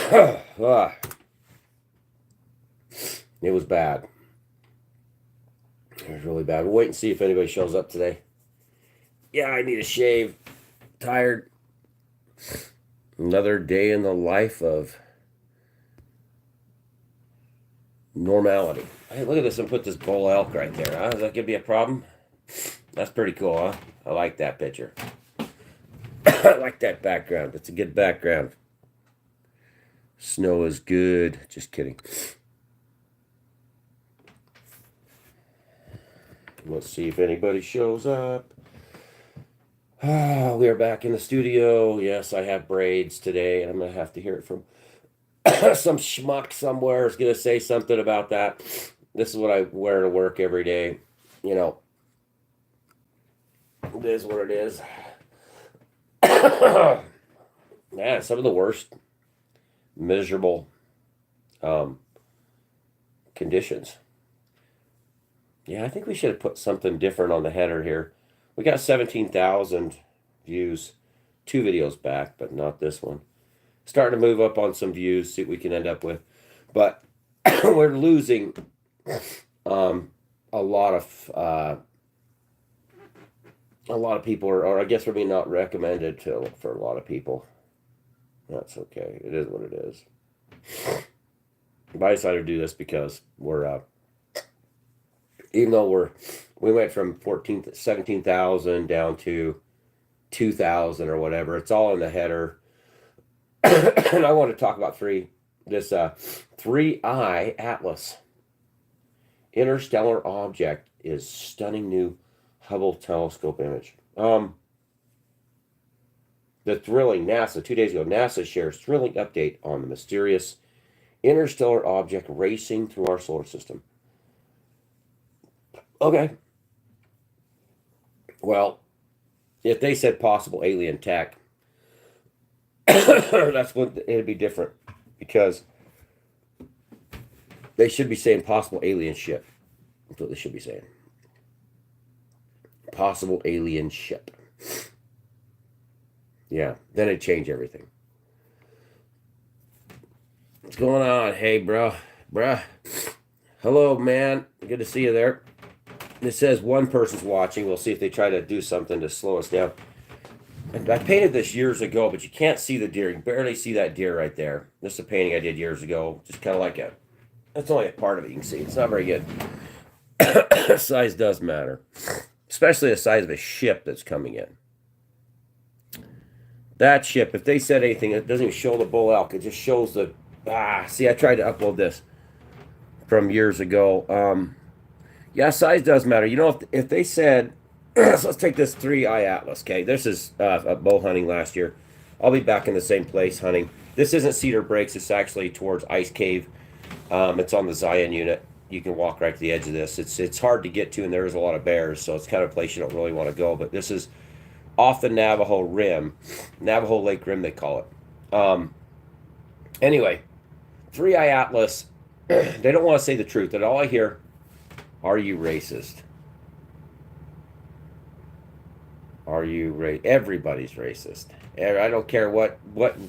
Ah, it was bad. It was really bad. We'll wait and see if anybody shows up today. Yeah, I need a shave. Tired. Another day in the life of normality. Hey, look at this and put this bull elk right there. Huh? Is that gonna be a problem? That's pretty cool, huh? I like that picture. I like that background. It's a good background. Snow is good. Just kidding. Let's see if anybody shows up. We are back in the studio. Yes, I have braids today, and I'm going to have to hear it from some schmuck somewhere is going to say something about that. This is what I wear to work every day. You know, it is what it is. Yeah, some of the worst miserable conditions. Yeah, I think we should have put something different on the header here. We got 17,000 views 2 videos back, but not this one. Starting to move up on some views, see what we can end up with. But we're losing a lot of people, or I guess we're being not recommended for a lot of people. That's okay. It is what it is. But I decided to do this because we're even though we went from 17,000 down to 2,000 or whatever. It's all in the header. And I want to talk about this 3I Atlas. Interstellar object is stunning new Hubble telescope image. The thrilling NASA, 2 days ago, NASA shares thrilling update on the mysterious interstellar object racing through our solar system. Okay. Well, if they said possible alien tech, that's what it'd be different, because they should be saying possible alien ship. That's what they should be saying. Possible alien ship. Yeah, then it'd change everything. What's going on? Hey, bruh. Hello, man. Good to see you there. It says one person's watching. We'll see if they try to do something to slow us down. And I painted this years ago, but you can't see the deer. You can barely see that deer right there. This is a painting I did years ago. Just kind of like that's only a part of it you can see. It's not very good. Size does matter. Especially the size of a ship that's coming in. That ship, if they said anything, it doesn't even show the bull elk. It just shows the... see, I tried to upload this from years ago. Yeah, size does matter. You know, if they said... So let's take this 3I Atlas, okay? This is bow hunting last year. I'll be back in the same place hunting. This isn't Cedar Breaks. It's actually towards Ice Cave. It's on the Zion unit. You can walk right to the edge of this. It's hard to get to, and there's a lot of bears, so it's kind of a place you don't really want to go. But this is off the Navajo Rim. Navajo Lake Rim, they call it. Anyway, 3I Atlas, they don't want to say the truth. And all I hear, are you racist? Are you everybody's racist. I don't care what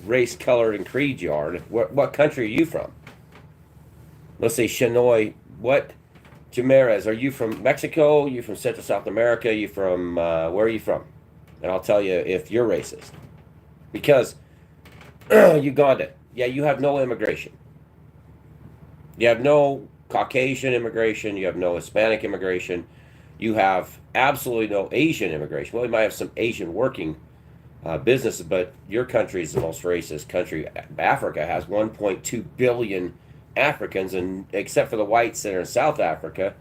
race, color, and creed you are. What country are you from? Let's say Shinoy. What? Jimenez, are you from Mexico? Are you from Central South America? Are you from, where are you from? And I'll tell you if you're racist. Because Uganda, yeah, you have no immigration. You have no Caucasian immigration. You have no Hispanic immigration. You have absolutely no Asian immigration. Well, you might have some Asian working businesses, but your country is the most racist country. Africa has 1.2 billion Africans, and except for the whites that are in South Africa,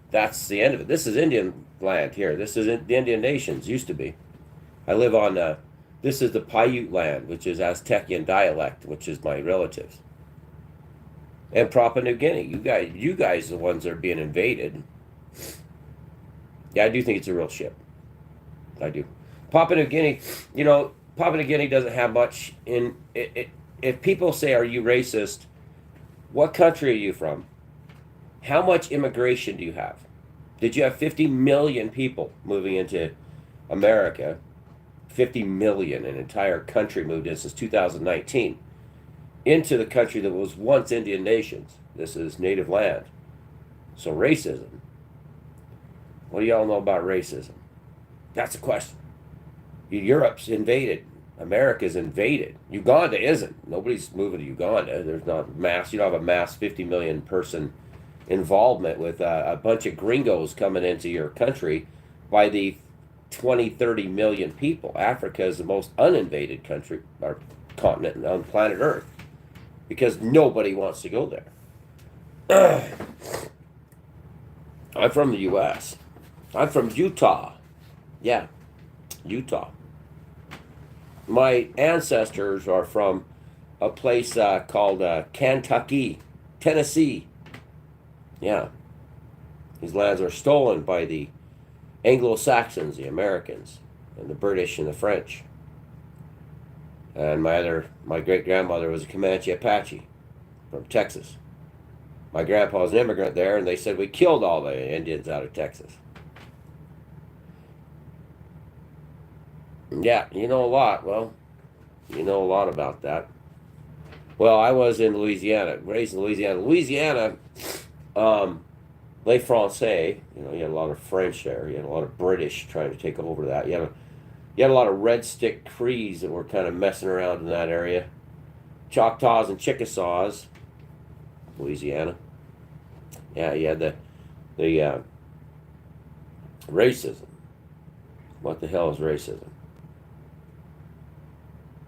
that's the end of it. This is Indian land here. This is the Indian nations, used to be. I live on, this is the Paiute land, which is Aztecian dialect, which is my relatives. And Papua New Guinea. You guys are the ones that are being invaded. Yeah, I do think it's a real ship. I do. Papua New Guinea, Papua New Guinea doesn't have much in it. If people say, are you racist? What country are you from? How much immigration do you have? Did you have 50 million people moving into America? 50 million, an entire country moved in since 2019. into the country that was once Indian nations. This is native land. So racism. What do y'all know about racism? That's the question. Europe's invaded. America's invaded. Uganda isn't. Nobody's moving to Uganda. There's not mass. You don't have a mass 50 million person involvement with a bunch of gringos coming into your country by the 20, 30 million people. Africa is the most uninvaded country or continent on planet Earth because nobody wants to go there. I'm from the U.S. I'm from Utah. Yeah, Utah. My ancestors are from a place called Kentucky, Tennessee. Yeah, these lands were stolen by the Anglo-Saxons, the Americans, and the British and the French. And my great grandmother was a Comanche Apache from Texas. My grandpa was an immigrant there, and they said we killed all the Indians out of Texas. Yeah, you know a lot. Well, you know a lot about that. Well, I was in Louisiana, raised in Louisiana. Louisiana, um, Les Français, you had a lot of French there. You had a lot of British trying to take over that. You had a lot of Red Stick Crees that were kind of messing around in that area. Choctaws and Chickasaws, Louisiana. Yeah, you had the racism. What the hell is racism?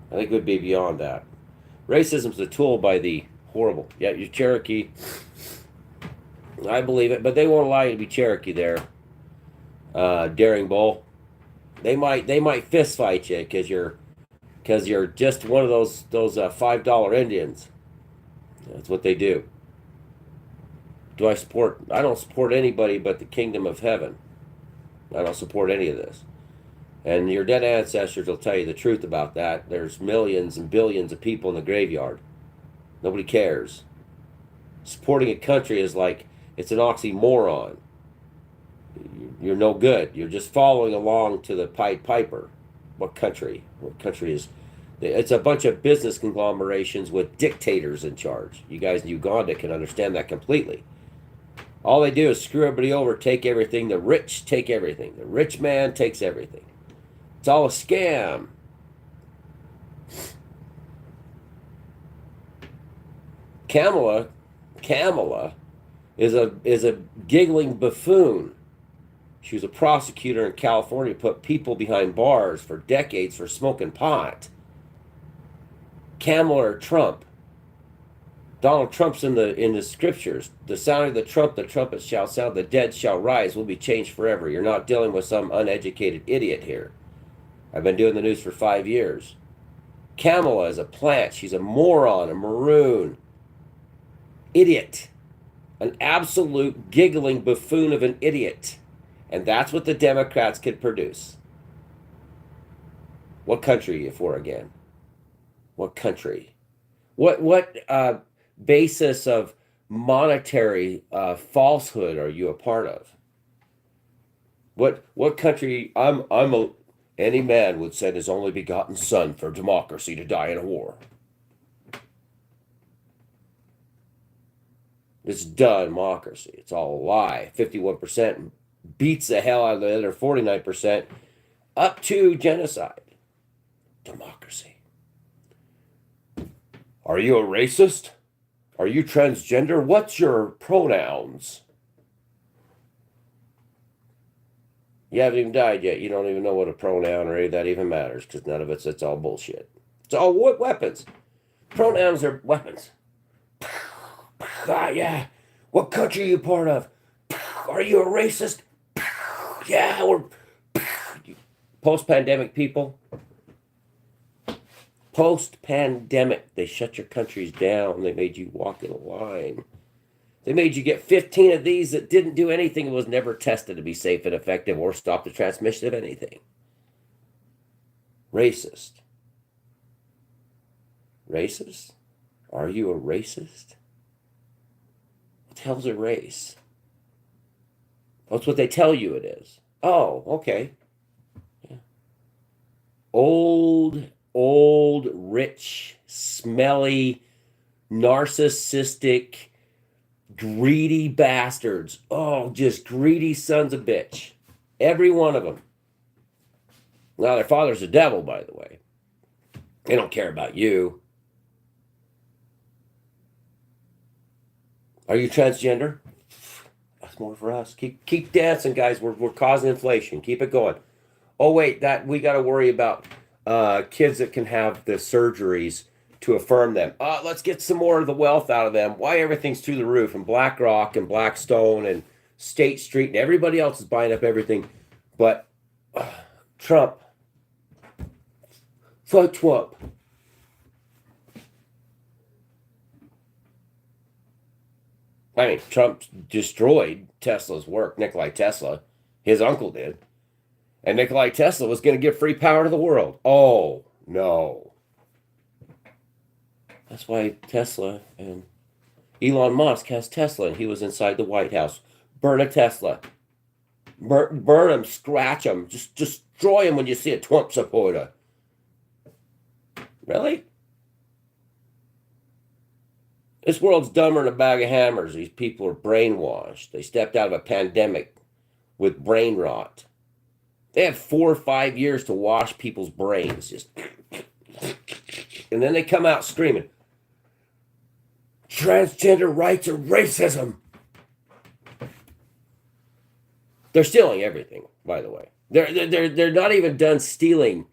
I think it would be beyond that. Racism's a tool by the horrible. Yeah, you're Cherokee. I believe it, but they won't allow you to be Cherokee there. Daring Bull. They might fist fight you because you're just one of those $5 Indians. That's what they do. Do I support? I don't support anybody but the kingdom of heaven. I don't support any of this. And your dead ancestors will tell you the truth about that. There's millions and billions of people in the graveyard. Nobody cares. Supporting a country is like it's an oxymoron. You're no good. You're just following along to the Pied Piper. What country? What country is? It's a bunch of business conglomerations with dictators in charge. You guys in Uganda can understand that completely. All they do is screw everybody over, take everything. The rich take everything. The rich man takes everything. It's all a scam. Kamala is a giggling buffoon. She was a prosecutor in California, put people behind bars for decades for smoking pot. Kamala or Trump? Donald Trump's in the scriptures. The sound of the trumpet shall sound, the dead shall rise, will be changed forever. You're not dealing with some uneducated idiot here. I've been doing the news for 5 years. Kamala is a plant. She's a moron, a maroon. Idiot. An absolute giggling buffoon of an idiot. And that's what the Democrats could produce. What country are you for again? What country? What basis of monetary falsehood are you a part of? What country? Any man would send his only begotten son for democracy to die in a war. It's democracy. It's all a lie. 51% beats the hell out of the other 49%, up to genocide. Democracy. Are you a racist? Are you transgender? What's your pronouns? You haven't even died yet. You don't even know what a pronoun or any of that even matters because none of it's all bullshit. It's all weapons. Pronouns are weapons. Yeah. What country are you part of? Are you a racist? Yeah, we're post-pandemic people. Post-pandemic, they shut your countries down. They made you walk in a line. They made you get 15 of these that didn't do anything and was never tested to be safe and effective or stop the transmission of anything. Racist. Racist? Are you a racist? What the hell's a race? That's what they tell you it is. Oh, okay. Yeah. Old, rich, smelly, narcissistic, greedy bastards. Oh, just greedy sons of bitch. Every one of them. Now, their father's the devil, by the way. They don't care about you. Are you transgender? That's more for us. Keep dancing, guys. We're causing inflation. Keep it going. Oh wait, that we got to worry about kids that can have the surgeries to affirm them. Let's get some more of the wealth out of them. Why everything's through the roof, and BlackRock and Blackstone and State Street and everybody else is buying up everything, but Trump. Fuck Trump. I mean, Trump destroyed Tesla's work. Nikolai Tesla, his uncle did. And Nikolai Tesla was going to give free power to the world. Oh, no. That's why Tesla and Elon Musk has Tesla, and he was inside the White House. Burn a Tesla. Burn him, scratch him. Just destroy him when you see a Trump supporter. Really? This world's dumber than a bag of hammers. These people are brainwashed. They stepped out of a pandemic with brain rot. They have 4 or 5 years to wash people's brains. Just, and then they come out screaming, transgender rights are racism. They're stealing everything, by the way. They're not even done stealing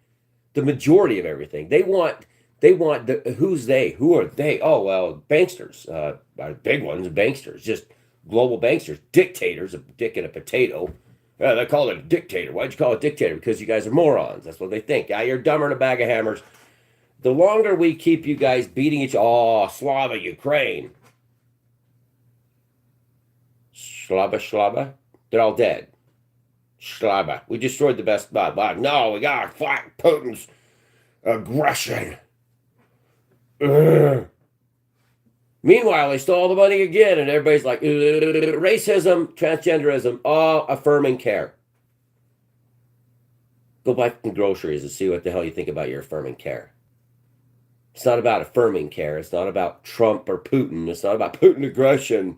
the majority of everything. They want who's they? Who are they? Oh, well, banksters, big ones, banksters, just global banksters, dictators, a dick and a potato. They call it a dictator. Why'd you call it dictator? Because you guys are morons. That's what they think. You're dumber than a bag of hammers. The longer we keep you guys beating each Slava, Ukraine. Slava. They're all dead. Slava. We destroyed the best. No, we got to fight Putin's aggression. Ugh. Meanwhile, they stole all the money again, and everybody's like, racism, transgenderism, affirming care. Go buy some groceries and see what the hell you think about your affirming care. It's not about affirming care. It's not about Trump or Putin. It's not about Putin aggression.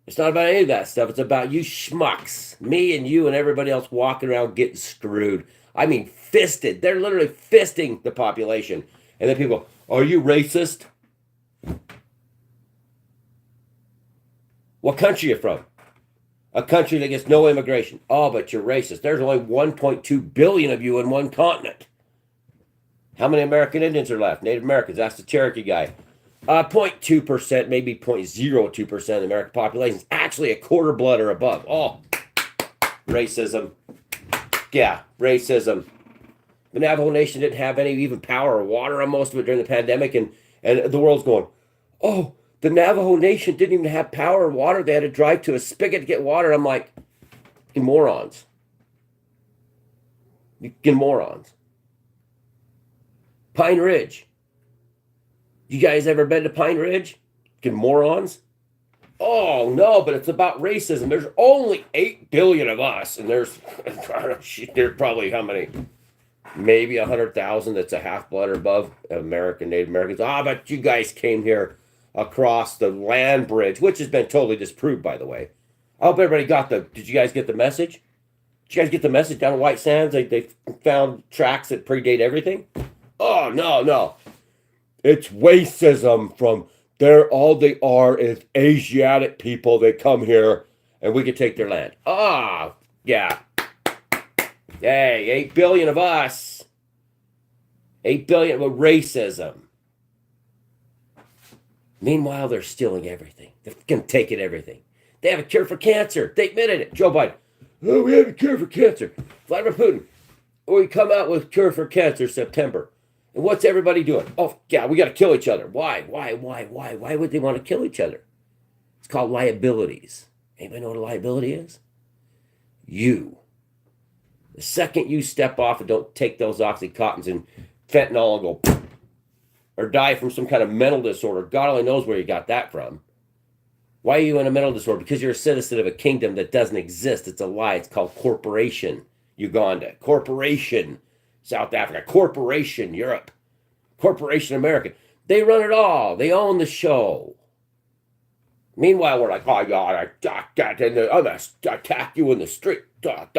It's not about any of that stuff. It's about you schmucks, me and you and everybody else walking around getting screwed. I mean, fisted. They're literally fisting the population. And then people, are you racist? What country are you from? A country that gets no immigration. Oh, but you're racist. There's only 1.2 billion of you in one continent. How many American Indians are left? Native Americans. That's the Cherokee guy. 0.2%, maybe 0.02% of the American population is actually a quarter blood or above. Oh, racism. Yeah, racism. The Navajo Nation didn't have any even power or water on most of it during the pandemic, and the world's going, oh, the Navajo Nation didn't even have power or water. They had to drive to a spigot to get water. I'm like, you morons. You morons. Pine Ridge. You guys ever been to Pine Ridge? You morons. Oh, no, but it's about racism. There's only 8 billion of us, and there's probably how many? Maybe 100,000 that's a half-blood or above Native Americans. But you guys came here across the land bridge, which has been totally disproved, by the way. I hope everybody did you guys get the message? Did you guys get the message down in White Sands? They found tracks that predate everything? Oh, no. It's racism from there. All they are is Asiatic people. They come here and we can take their land. Yeah. Hey, 8 billion of us. 8 billion with racism. Meanwhile, they're stealing everything. They're taking everything. They have a cure for cancer. They admitted it. Joe Biden. Oh, we have a cure for cancer. Vladimir Putin. We come out with cure for cancer September. And what's everybody doing? Oh, yeah, we got to kill each other. Why? Why would they want to kill each other? It's called liabilities. Anybody know what a liability is? You. The second you step off and don't take those Oxycontins and fentanyl and go, or die from some kind of mental disorder, God only knows where you got that from. Why are you in a mental disorder? Because you're a citizen of a kingdom that doesn't exist. It's a lie. It's called corporation, Uganda. Corporation, South Africa. Corporation, Europe. Corporation, America. They run it all. They own the show. Meanwhile, we're like, oh, yeah, I'm going to attack you in the street. They're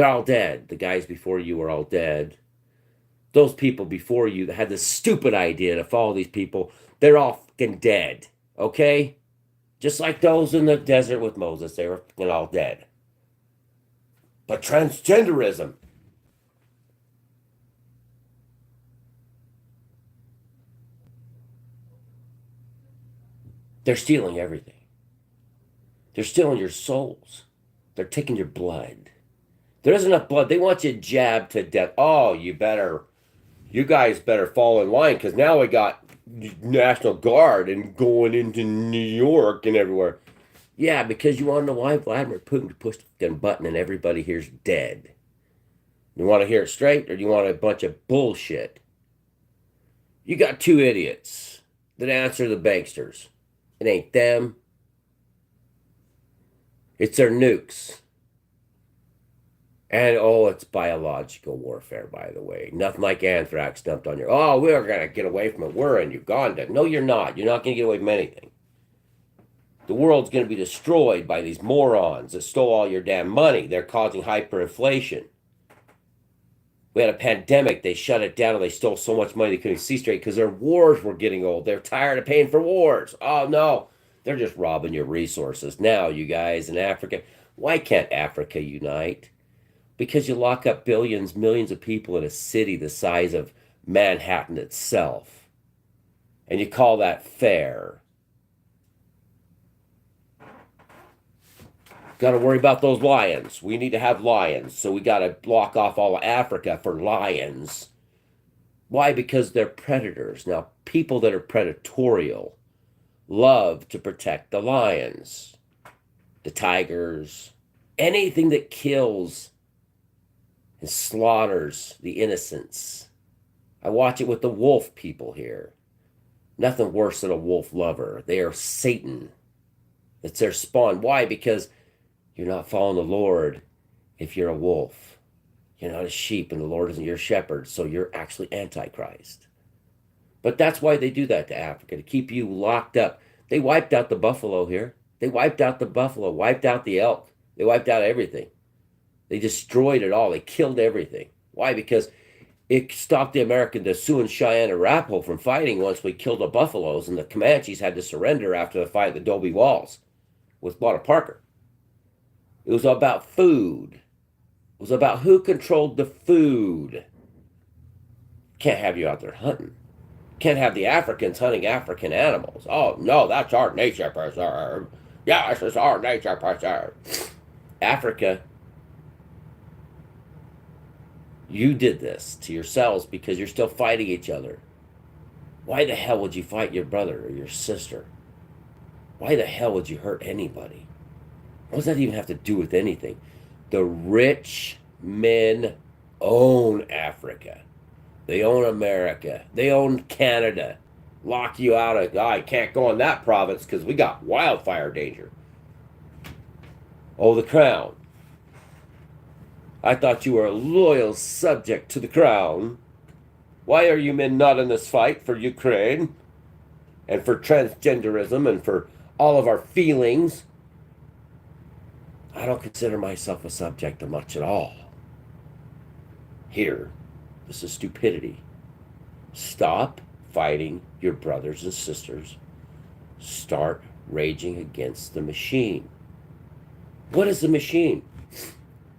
all dead. The guys before you were all dead. Those people before you that had the stupid idea to follow these people, they're all fucking dead. Okay? Just like those in the desert with Moses, they were fucking all dead. But transgenderism. They're stealing everything. They're stealing your souls. They're taking your blood. There isn't enough blood. They want you jabbed to death. Oh, you guys better fall in line because now we got National Guard and going into New York and everywhere. Yeah, because you want to know why Vladimir Putin pushed the button and everybody here's dead. You want to hear it straight or do you want a bunch of bullshit? You got two idiots that answer the banksters. It ain't them. It's their nukes. And, it's biological warfare, by the way. Nothing like anthrax dumped on you. Oh, we're going to get away from it. We're in Uganda. No, you're not. You're not going to get away from anything. The world's going to be destroyed by these morons that stole all your damn money. They're causing hyperinflation. We had a pandemic. They shut it down and they stole so much money they couldn't see straight because their wars were getting old. They're tired of paying for wars. Oh, no. They're just robbing your resources. Now, you guys in Africa, why can't Africa unite? Because you lock up billions, millions of people in a city the size of Manhattan itself. And you call that fair. Got to worry about those lions. We need to have lions. So we got to block off all of Africa for lions. Why? Because they're predators. Now, people that are predatorial love to protect the lions, the tigers, anything that kills and slaughters the innocents. I watch it with the wolf people here. Nothing worse than a wolf lover. They are Satan. It's their spawn. Why? Because you're not following the Lord if you're a wolf. You're not a sheep and the Lord isn't your shepherd, so you're actually Antichrist. But that's why they do that to Africa, to keep you locked up. They wiped out the buffalo here. They wiped out the buffalo, wiped out the elk. They wiped out everything. They destroyed it all. They killed everything. Why? Because it stopped the Sioux and Cheyenne Arapaho from fighting once we killed the buffaloes, and the Comanches had to surrender after the fight at the Adobe Walls with Walter Parker. It was about food. It was about who controlled the food. Can't have you out there hunting. Can't have the Africans hunting African animals. Oh, no, that's our nature preserve. Yes, it's our nature preserve. Africa, you did this to yourselves because you're still fighting each other. Why the hell would you fight your brother or your sister? Why the hell would you hurt anybody? What does that even have to do with anything? The rich men own Africa. They own America. They own Canada. Lock you out of, you can't go in that province because we got wildfire danger. Oh, the crown. I thought you were a loyal subject to the crown. Why are you men not in this fight for Ukraine and for transgenderism and for all of our feelings? I don't consider myself a subject of much at all. Here, this is stupidity. Stop fighting your brothers and sisters. Start raging against the machine. What is the machine?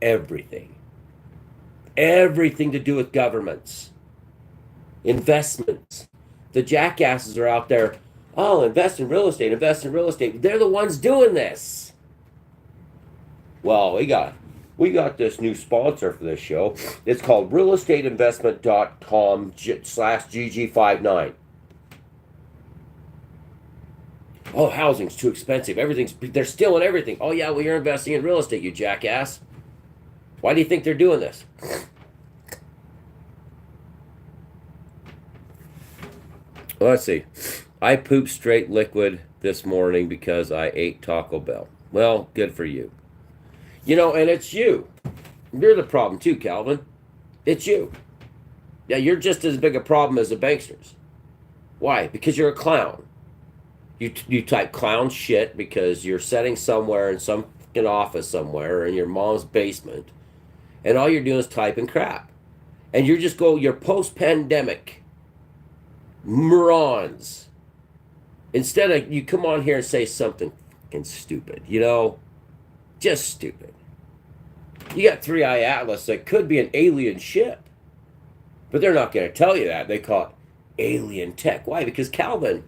Everything. Everything to do with governments. Investments. The jackasses are out there, invest in real estate, invest in real estate. They're the ones doing this. Well, we got this new sponsor for this show. It's called realestateinvestment.com/GG59. Oh, housing's too expensive. They're stealing everything. Oh, yeah, well, you're investing in real estate, you jackass. Why do you think they're doing this? Well, let's see. I pooped straight liquid this morning because I ate Taco Bell. Well, good for you. And it's you. You're the problem too, Calvin. It's you. Yeah, you're just as big a problem as the banksters. Why? Because you're a clown. You type clown shit because you're sitting somewhere in some fucking office somewhere or in your mom's basement, and all you're doing is typing crap. And you're post pandemic morons. Instead of you come on here and say something fucking stupid, just stupid. You got Three Eye Atlas that could be an alien ship, but they're not going to tell you that. They call it alien tech. Why? Because Calvin,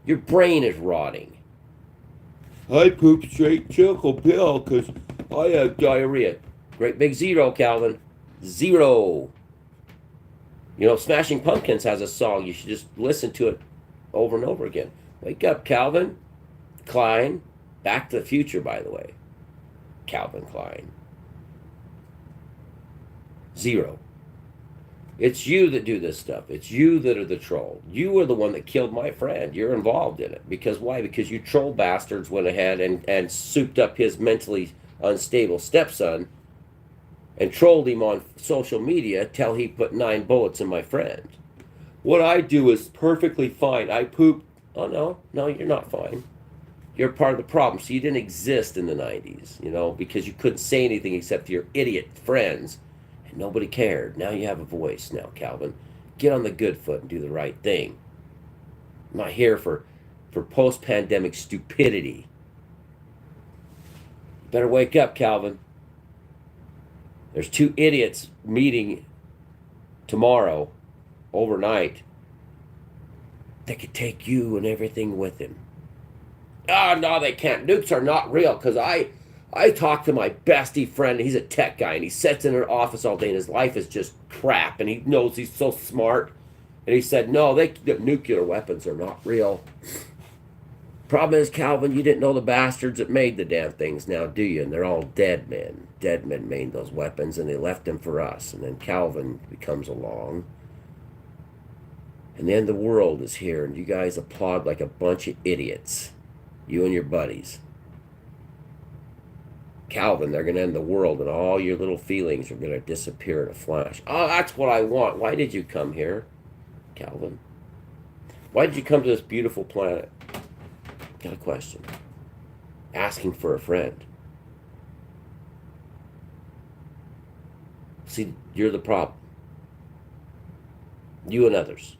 your brain is rotting. I poop straight choco pill because I have diarrhea. Great big zero, Calvin. Zero. Smashing Pumpkins has a song. You should just listen to it over and over again. Wake up, Calvin. Klein. Back to the Future, by the way. Calvin Klein. Zero. It's you that do this stuff. It's you that are the troll. You are the one that killed my friend. You're involved in it. Because why? Because you troll bastards went ahead and souped up his mentally unstable stepson and trolled him on social media till he put 9 bullets in my friend. What I do is perfectly fine. I poop. Oh, no, you're not fine. You're part of the problem. So you didn't exist in the 90s, because you couldn't say anything except to your idiot friends. And nobody cared. Now you have a voice now, Calvin. Get on the good foot and do the right thing. I'm not here for post-pandemic stupidity. You better wake up, Calvin. There's 2 idiots meeting tomorrow, overnight, that could take you and everything with him. Oh, no, they can't. Nukes are not real, because I talked to my bestie friend. He's a tech guy, and he sits in an office all day, and his life is just crap, and he knows he's so smart. And he said, no, the nuclear weapons are not real. Problem is, Calvin, you didn't know the bastards that made the damn things now, do you? And they're all dead men. Dead men made those weapons, and they left them for us. And then Calvin comes along, and the end of the world is here, and you guys applaud like a bunch of idiots. You and your buddies. Calvin, they're going to end the world, and all your little feelings are going to disappear in a flash. Oh, that's what I want. Why did you come here, Calvin? Why did you come to this beautiful planet? Got a question. Asking for a friend. See, you're the problem. You and others.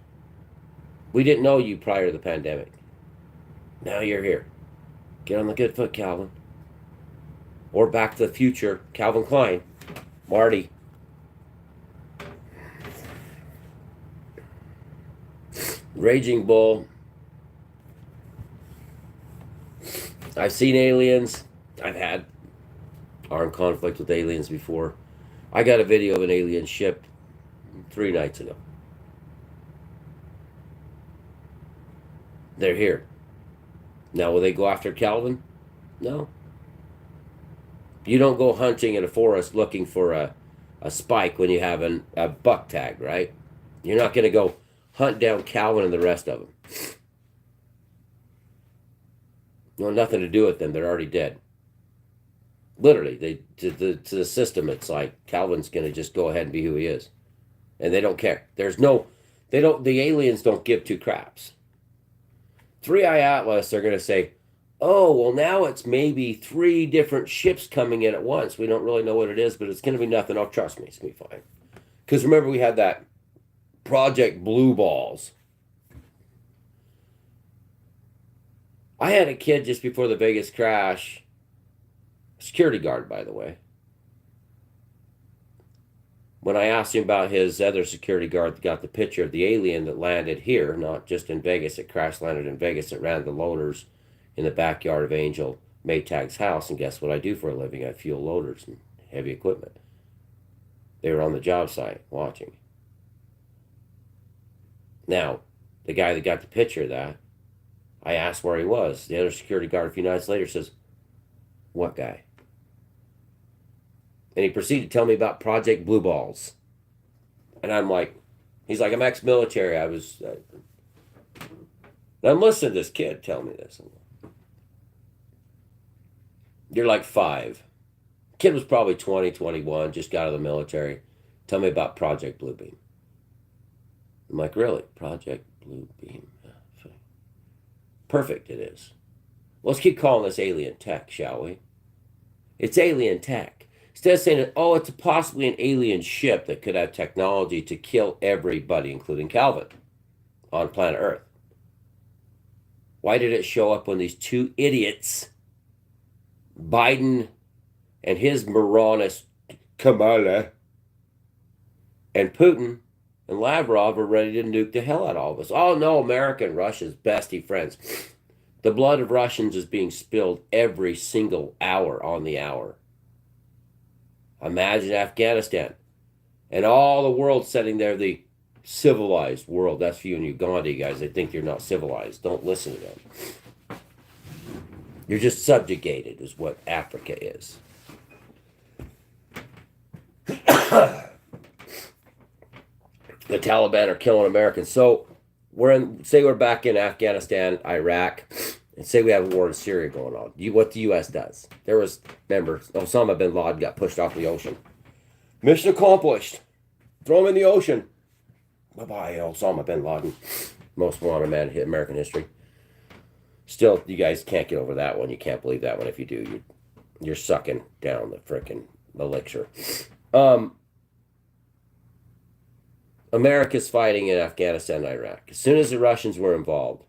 We didn't know you prior to the pandemic. Now you're here. Get on the good foot, Calvin. Or Back to the Future, Calvin Klein, Marty. Raging Bull. I've seen aliens. I've had armed conflict with aliens before. I got a video of an alien ship 3 nights ago. They're here. Now, will they go after Calvin? No. You don't go hunting in a forest looking for a spike when you have a buck tag, right? You're not going to go hunt down Calvin and the rest of them. No, nothing to do with them. They're already dead. Literally, to the system, it's like Calvin's going to just go ahead and be who he is, and they don't care. The aliens don't give 2 craps. Three Eye Atlas are going to say, oh, well, now it's maybe 3 different ships coming in at once. We don't really know what it is, but it's going to be nothing. Oh, trust me, it's going to be fine. Because remember, we had that Project Blue Balls. I had a kid just before the Vegas crash, security guard, by the way. When I asked him about his other security guard that got the picture of the alien that landed here, not just in Vegas, it crash landed in Vegas, it ran the loaders in the backyard of Angel Maytag's house, and guess what I do for a living? I fuel loaders and heavy equipment. They were on the job site watching. Now, the guy that got the picture of that, I asked where he was. The other security guard a few nights later says, what guy? And he proceeded to tell me about Project Blue Balls. And I'm like, he's like, I'm ex-military. I'm listening to this kid tell me this. You're like 5. Kid was probably 20, 21, just got out of the military. Tell me about Project Bluebeam. I'm like, really? Project Blue Beam. Perfect, it is. Let's keep calling this alien tech, shall we? It's alien tech. Instead of saying, oh, it's possibly an alien ship that could have technology to kill everybody, including Calvin, on planet Earth. Why did it show up when these two idiots, Biden and his moronous Kamala, and Putin and Lavrov are ready to nuke the hell out of all of us? Oh no, America and Russia's bestie friends. The blood of Russians is being spilled every single hour on the hour. Imagine Afghanistan and all the world sitting there, the civilized world. That's for you and Uganda, you guys. They think you're not civilized. Don't listen to them. You're just subjugated, is what Africa is. The Taliban are killing Americans. So say we're back in Afghanistan, Iraq, and say we have a war in Syria going on. What the U.S. does. Remember, Osama bin Laden got pushed off the ocean. Mission accomplished. Throw him in the ocean. Bye-bye, Osama bin Laden. Most wanted man in American history. Still, you guys can't get over that one. You can't believe that one. If you do, you're sucking down the frickin' elixir. America's fighting in Afghanistan and Iraq. As soon as the Russians were involved,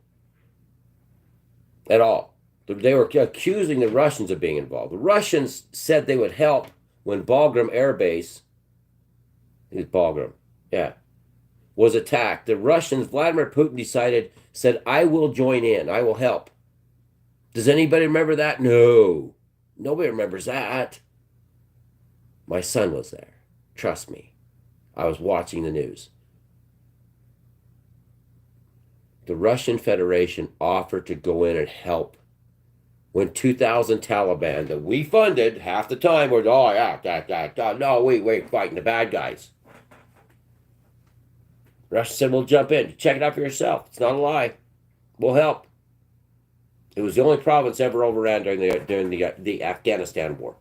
at all, they were accusing the Russians of being involved. The Russians said they would help when Bagram Air Base, Bagram, was attacked. The Russians, Vladimir Putin said, I will join in. I will help. Does anybody remember that? No. Nobody remembers that. My son was there. Trust me. I was watching the news. The Russian Federation offered to go in and help when 2,000 Taliban that we funded half the time were, no, we're fighting the bad guys. Russia said, we'll jump in. Check it out for yourself. It's not a lie. We'll help. It was the only province ever overran during the Afghanistan war.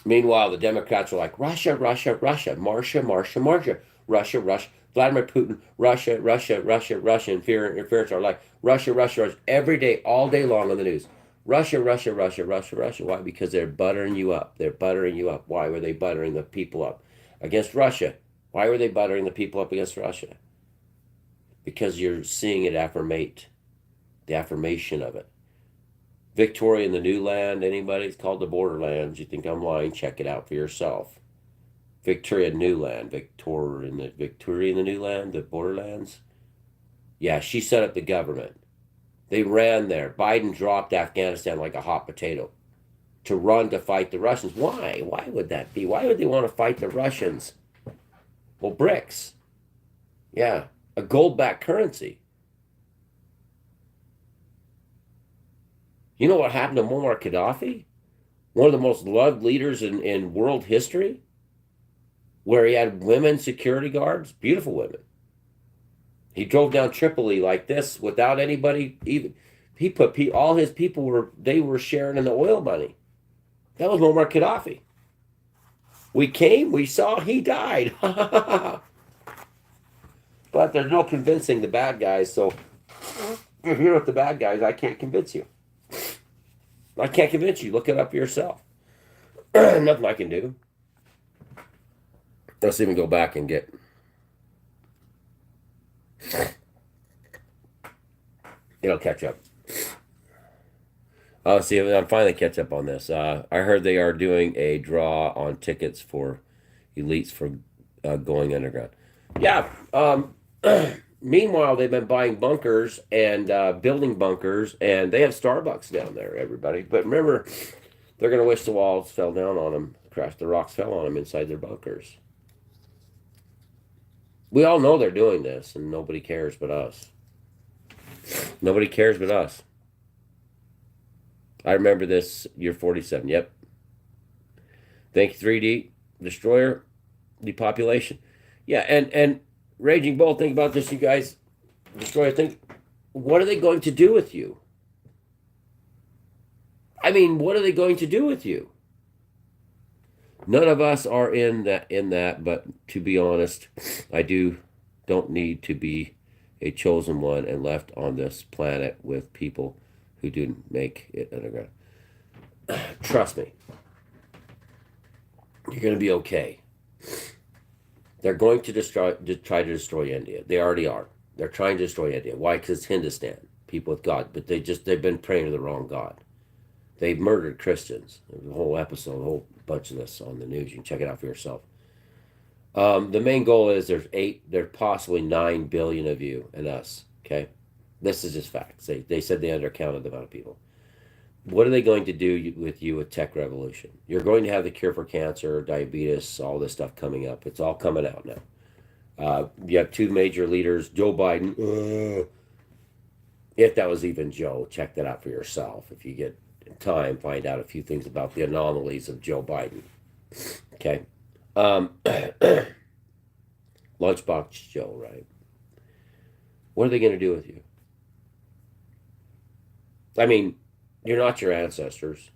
Meanwhile, the Democrats were like, Russia, Russia, Russia, Marsha, Marsha, Marsha, Russia, Russia, Vladimir Putin, Russia, Russia, Russia, Russia, interference are like Russia, Russia, Russia, every day, all day long on the news. Russia, Russia, Russia, Russia, Russia. Why? Because they're buttering you up. They're buttering you up. Why were they buttering the people up? Against Russia. Why were they buttering the people up against Russia? Because you're seeing it affirmate. The affirmation of it. Victoria in the New Land, anybody? It's called the Borderlands. You think I'm lying? Check it out for yourself. Victoria New Land. Victoria in the New Land, the Borderlands. Yeah, she set up the government. They ran there. Biden dropped Afghanistan like a hot potato to run to fight the Russians. Why? Why would that be? Why would they want to fight the Russians? Well, BRICS. Yeah, a gold-backed currency. You know what happened to Muammar Gaddafi? One of the most loved leaders in world history, where he had women security guards, beautiful women. He drove down Tripoli like this without anybody even. He put all his people were sharing in the oil money. That was Muammar Gaddafi. We came, we saw, he died. But there's no convincing the bad guys. So if you're with the bad guys, I can't convince you. I can't convince you. Look it up yourself. Nothing I can do. Let's even go back and get. It'll catch up. Oh, see, I'm finally catch up on this. I heard they are doing a draw on tickets for elites for going underground. Yeah. Meanwhile, they've been buying bunkers and building bunkers, and they have Starbucks down there, everybody. But remember, they're going to wish the walls fell down on them, the rocks fell on them inside their bunkers. We all know they're doing this, and nobody cares but us. Nobody cares but us. I remember this, year 47, yep. Thank you, 3D, Destroyer, Depopulation. Yeah, and Raging Bull, think about this, you guys. Destroyer, think, what are they going to do with you? I mean, what are they going to do with you? None of us are in that, but to be honest, I don't need to be a chosen one and left on this planet with people who didn't make it underground. Trust me, you're going to be okay. They're going to try to destroy India. They already are. They're trying to destroy India. Why? Because it's Hindustan, people with God, but they've been praying to the wrong God. They murdered Christians. There's a whole episode, a whole bunch of this on the news. You can check it out for yourself. The main goal is there's possibly 9 billion of you and us. Okay, this is just facts. They said they undercounted the amount of people. What are they going to do with you with tech revolution? You're going to have the cure for cancer, diabetes, all this stuff coming up. It's all coming out now. You have two major leaders, Joe Biden. If that was even Joe, check that out for yourself. If you get time, find out a few things about the anomalies of Joe Biden. Okay. Lunchbox Joe, right? What are they going to do with you? I mean, you're not your ancestors.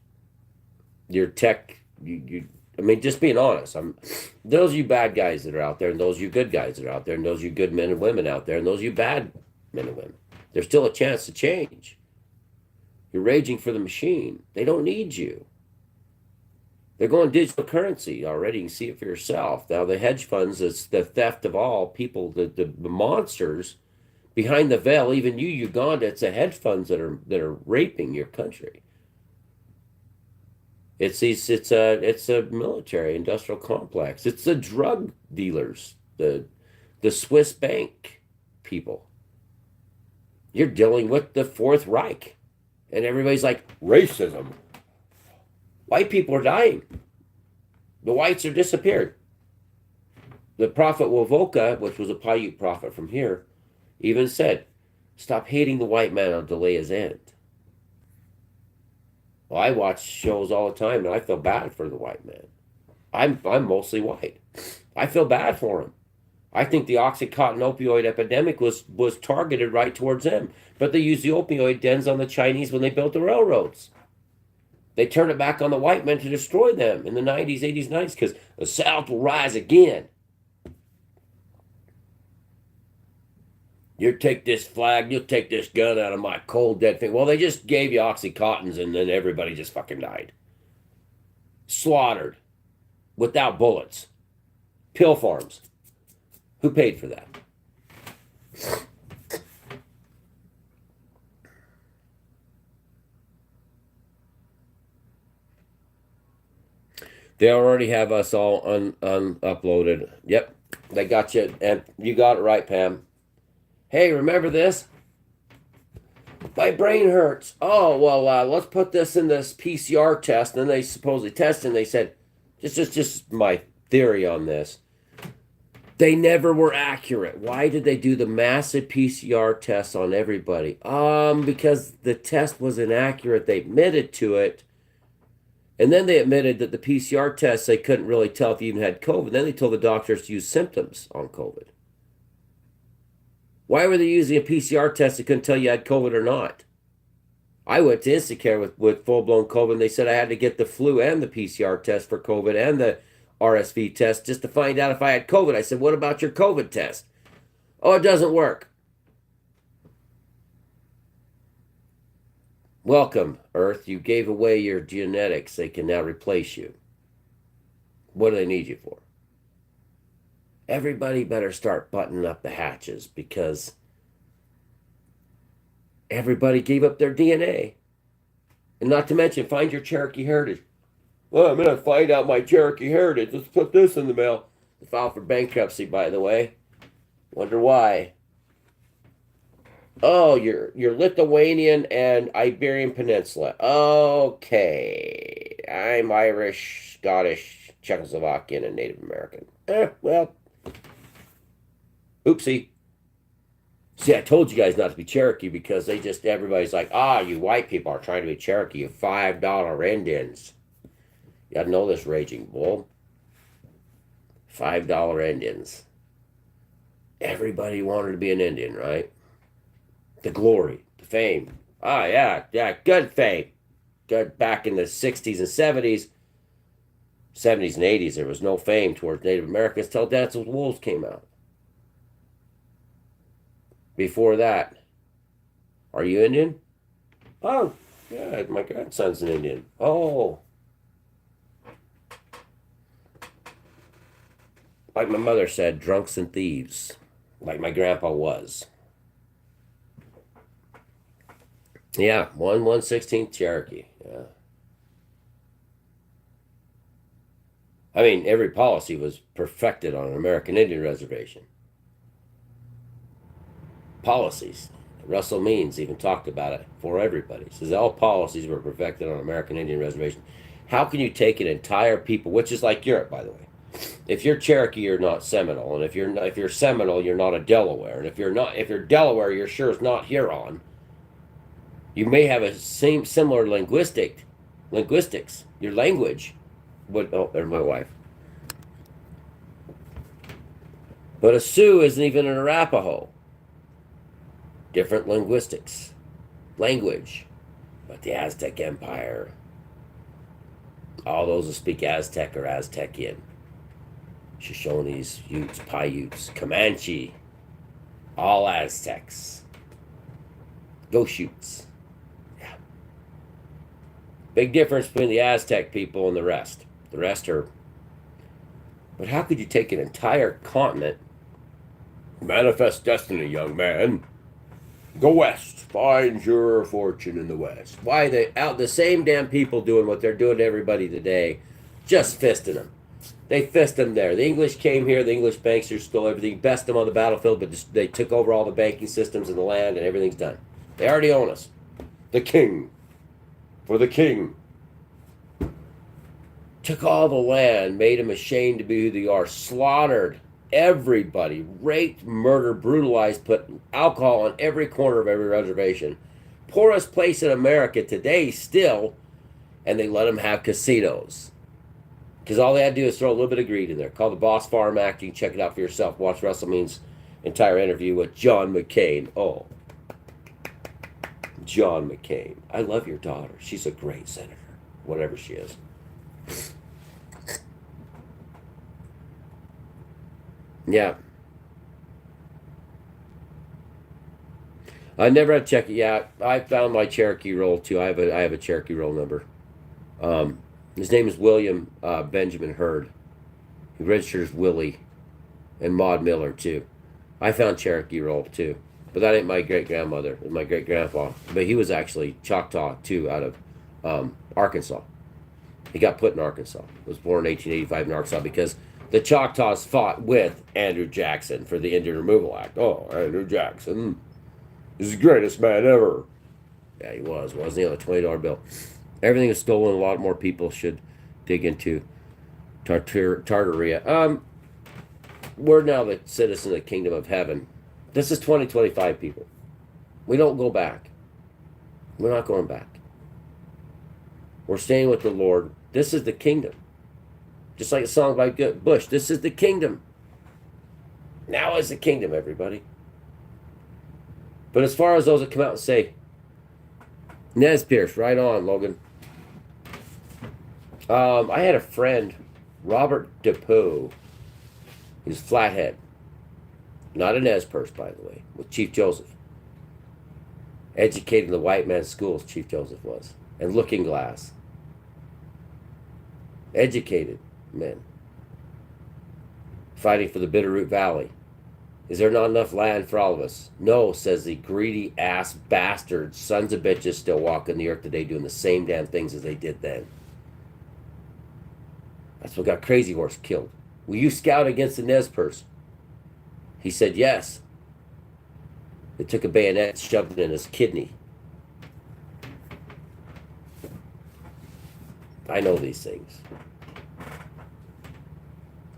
You're tech. I mean, just being honest. Those of you bad guys that are out there, and those of you good guys that are out there, and those of you good men and women out there, and those of you bad men and women. There's still a chance to change. You're raging for the machine. They don't need you. They're going digital currency already. You can see it for yourself. Now, the hedge funds, it's the theft of all people, the monsters behind the veil. Even you, Uganda, it's the hedge funds that are raping your country. It's a military industrial complex. It's the drug dealers, the Swiss bank people. You're dealing with the Fourth Reich, and everybody's like racism. White people are dying. The whites are disappeared. The prophet Wovoka, which was a Paiute prophet from here, even said, "Stop hating the white man, I'll delay his end." Well, I watch shows all the time, and I feel bad for the white man. I'm mostly white. I feel bad for him. I think the Oxycontin opioid epidemic was targeted right towards them. But they used the opioid dens on the Chinese when they built the railroads. They turned it back on the white men to destroy them in the 90s, 80s, 90s, because the South will rise again. You take this flag, you'll take this gun out of my cold, dead thing. Well, they just gave you Oxycontins, and then everybody just fucking died. Slaughtered. Without bullets. Pill farms. Who paid for that? They already have us all uploaded. Yep, they got you, and you got it right, Pam. Hey, remember this? My brain hurts. Oh, well, let's put this in this PCR test. And then they supposedly tested, and they said, just my theory on this. They never were accurate. Why did they do the massive PCR tests on everybody? Because the test was inaccurate. They admitted to it. And then they admitted that the PCR tests, they couldn't really tell if you even had COVID. Then they told the doctors to use symptoms on COVID. Why were they using a PCR test that couldn't tell you had COVID or not? I went to Instacare with full-blown COVID, and they said I had to get the flu and the PCR test for COVID and the RSV test just to find out if I had COVID. I said, what about your COVID test? Oh, it doesn't work. Welcome, Earth. You gave away your genetics. They can now replace you. What do they need you for? Everybody better start buttoning up the hatches, because everybody gave up their DNA. And not to mention, find your Cherokee heritage. Well, I'm going to find out my Cherokee heritage. Let's put this in the mail. I filed for bankruptcy, by the way. Wonder why. Oh, you're Lithuanian and Iberian Peninsula. Okay. I'm Irish, Scottish, Czechoslovakian, and Native American. Well. Oopsie. See, I told you guys not to be Cherokee, because everybody's like, you white people are trying to be Cherokee, you $5 Indians. You gotta know this, raging bull. $5 Indians. Everybody wanted to be an Indian, right? The glory, the fame. Yeah, good fame. Good back in the 60s and 70s. 70s and 80s, there was no fame towards Native Americans till Dances with Wolves came out. Before that, are you Indian? Oh, yeah, my grandson's an Indian. Oh, like my mother said, drunks and thieves, like my grandpa was. Yeah, 1/116th Cherokee. Yeah. I mean, every policy was perfected on an American Indian reservation. Policies. Russell Means even talked about it for everybody. He says all policies were perfected on American Indian reservation. How can you take an entire people, which is like Europe, by the way? If you're Cherokee, you're not Seminole, and if you're Seminole, you're not a Delaware, and if you're Delaware, you're sure it's not Huron. You may have a similar linguistics, your language. There's my wife. But a Sioux isn't even an Arapaho. Different language. But the Aztec Empire, all those who speak Aztec or Aztecian. Shoshones, Utes, Paiutes, Comanche, all Aztecs. Goshutes. Yeah. Big difference between the Aztec people and the rest. The rest are. But how could you take an entire continent? Manifest destiny, young man. Go west. Find your fortune in the west. Why they out the same damn people doing what they're doing to everybody today, just fisting them. They fist them there. The English came here. The English banksters stole everything, best them on the battlefield, but they took over all the banking systems in the land, and everything's done. They already own us. The king. For the king. Took all the land, made them ashamed to be who they are, slaughtered everybody, raped, murdered, brutalized, put alcohol on every corner of every reservation. Poorest place in America today still, and they let them have casinos. Because all they had to do is throw a little bit of greed in there. Call the Boss Farm Act. You can check it out for yourself. Watch Russell Means' entire interview with John McCain. Oh, John McCain. I love your daughter. She's a great senator, whatever she is. Yeah. I never had to check it. Yeah, I found my Cherokee roll too. I have a Cherokee roll number. His name is William Benjamin Hurd. He registers Willie and Maud Miller too. I found Cherokee roll too, but that ain't my great grandmother. It was my great grandpa. But he was actually Choctaw too, out of Arkansas. He got put in Arkansas. Was born in 1885 in Arkansas because the Choctaws fought with Andrew Jackson for the Indian Removal Act. Oh, Andrew Jackson is the greatest man ever. Yeah, he was. Wasn't he on a $20 bill? Everything is stolen. A lot more people should dig into Tartaria. We're now the citizen of the kingdom of heaven. This is 2025, people. We don't go back. We're not going back. We're staying with the Lord. This is the kingdom. Just like a song by Bush. This is the kingdom. Now is the kingdom, everybody. But as far as those that come out and say, Nez Pierce, right on, Logan. I had a friend, Robert DePoe. He's Flathead. Not a Nez Perce, by the way, with Chief Joseph. Educated in the white man's schools, Chief Joseph was. And Looking Glass. Educated men. Fighting for the Bitterroot Valley. Is there not enough land for all of us? No, says the greedy ass bastards, sons of bitches still walking the earth today doing the same damn things as they did then. That's what got Crazy Horse killed. Will you scout against the Nez Perce? He said yes. They took a bayonet, shoved it in his kidney. I know these things.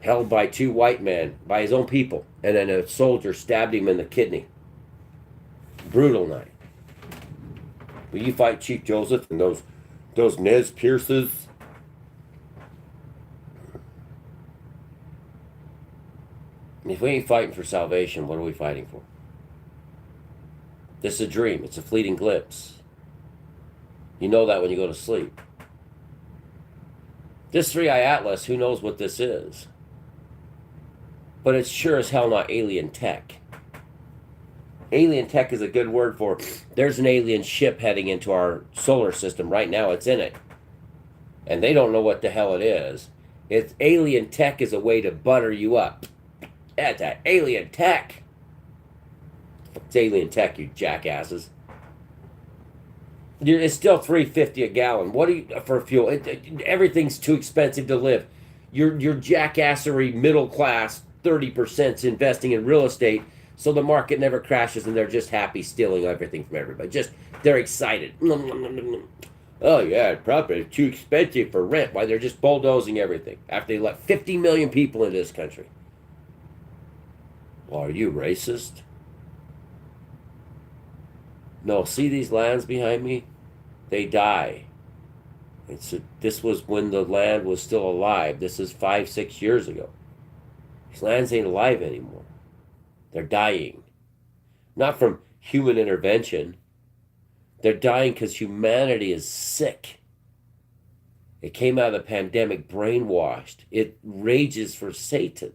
Held by two white men, by his own people, and then a soldier stabbed him in the kidney. Brutal night. Will you fight Chief Joseph and those Nez Pierces? If we ain't fighting for salvation, what are we fighting for? This is a dream. It's a fleeting glimpse. You know that when you go to sleep. This 3-eye atlas, who knows what this is? But it's sure as hell not alien tech. Alien tech is a good word for there's an alien ship heading into our solar system right now. It's in it. And they don't know what the hell it is. It's alien tech is a way to butter you up. That's that alien tech. It's alien tech, you jackasses. It's still $3.50 a gallon. What do you for fuel? Everything's too expensive to live. Your jackassery middle class 30% investing in real estate, so the market never crashes, and they're just happy stealing everything from everybody. Just they're excited. Oh yeah, property too expensive for rent. Why they're just bulldozing everything after they let 50 million people into this country. Well, are you racist? No, see these lands behind me? They die. This was when the land was still alive. This is 5, 6 years ago. These lands ain't alive anymore. They're dying. Not from human intervention. They're dying because humanity is sick. It came out of the pandemic brainwashed. It rages for Satan.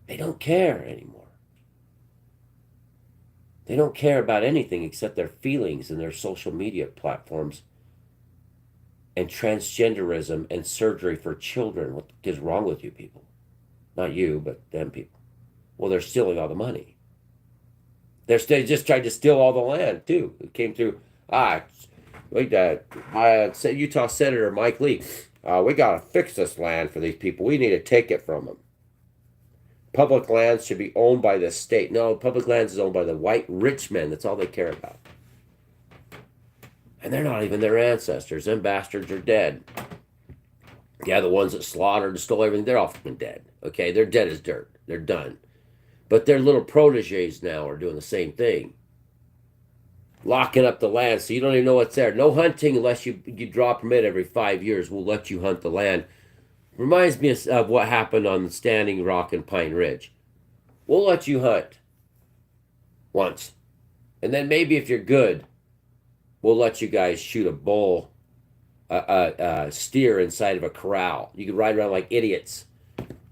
They don't care anymore. They don't care about anything except their feelings and their social media platforms and transgenderism and surgery for children. What is wrong with you people? Not you, but them people. Well, they're stealing all the money. They just tried to steal all the land, too. It came through, Utah Senator Mike Lee, we got to fix this land for these people. We need to take it from them. Public lands should be owned by the state. No, public lands is owned by the white rich men. That's all they care about. And they're not even their ancestors. Them bastards are dead. Yeah, the ones that slaughtered and stole everything, they're all fucking dead. Okay, they're dead as dirt. They're done. But their little proteges now are doing the same thing. Locking up the land so you don't even know what's there. No hunting unless you draw a permit every 5 years. We'll let you hunt the land. Reminds me of what happened on Standing Rock and Pine Ridge. We'll let you hunt once. And then maybe if you're good, we'll let you guys shoot a bull, a steer inside of a corral. You can ride around like idiots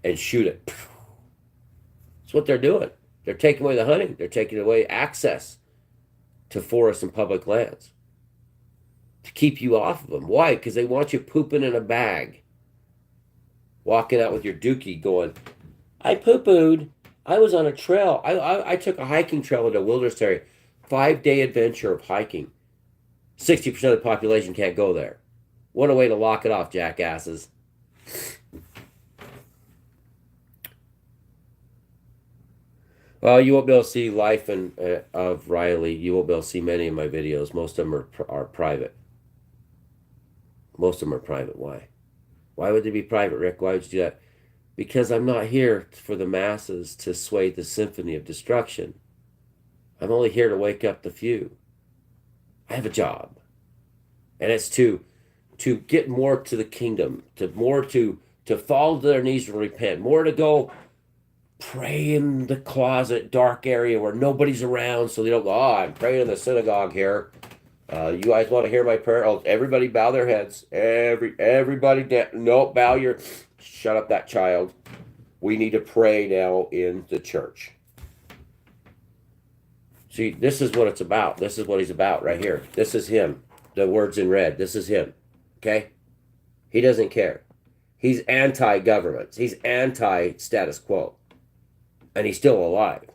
and shoot it. That's what they're doing. They're taking away the hunting. They're taking away access to forests and public lands to keep you off of them. Why? Because they want you pooping in a bag. Walking out with your dookie going, I poo-pooed. I was on a trail. I took a hiking trail into Wilderness Area. 5-day adventure of hiking. 60% of the population can't go there. What a way to lock it off, jackasses. Well, you won't be able to see life of Riley. You won't be able to see many of my videos. Most of them are private. Most of them are private. Why? Why would they be private, Rick? Why would you do that? Because I'm not here for the masses to sway the symphony of destruction. I'm only here to wake up the few. I have a job. And it's to get more to the kingdom, to fall to their knees and repent, more to go pray in the closet, dark area where nobody's around so they don't go, I'm praying in the synagogue here. You guys want to hear my prayer? Oh, everybody bow their heads. Everybody, no, bow your, shut up that child. We need to pray now in the church. See, this is what it's about. This is what he's about right here. This is him. The words in red. This is him. Okay? He doesn't care. He's anti-government. He's anti-status quo. And he's still alive.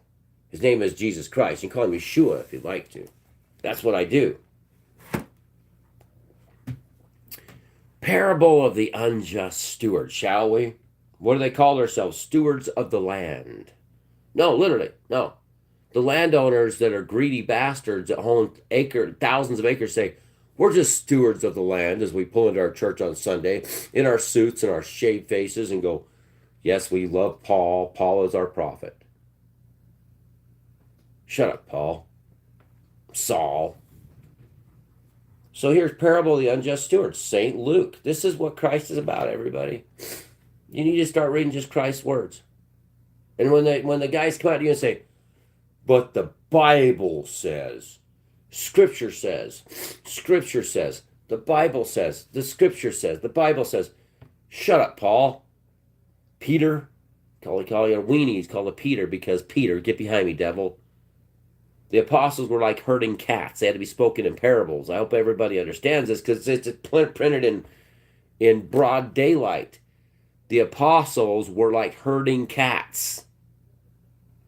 His name is Jesus Christ. You can call him Yeshua if you'd like to. That's what I do. Parable of the unjust steward, shall we? What do they call themselves? Stewards of the land. No, literally, no. The landowners that are greedy bastards that own thousands of acres say, we're just stewards of the land as we pull into our church on Sunday in our suits and our shaved faces and go, yes, we love Paul. Paul is our prophet. Shut up, Paul. Saul. So here's Parable of the Unjust Steward, St. Luke. This is what Christ is about, everybody. You need to start reading just Christ's words. And when the guys come out to you and say, but the Bible says, Scripture says, the Bible says, the Scripture says, the Bible says, Shut up, Paul. Peter. Call you a weenie. He's called a Peter because Peter, get behind me, devil. The apostles were like herding cats. They had to be spoken in parables. I hope everybody understands this because it's printed in broad daylight. The apostles were like herding cats.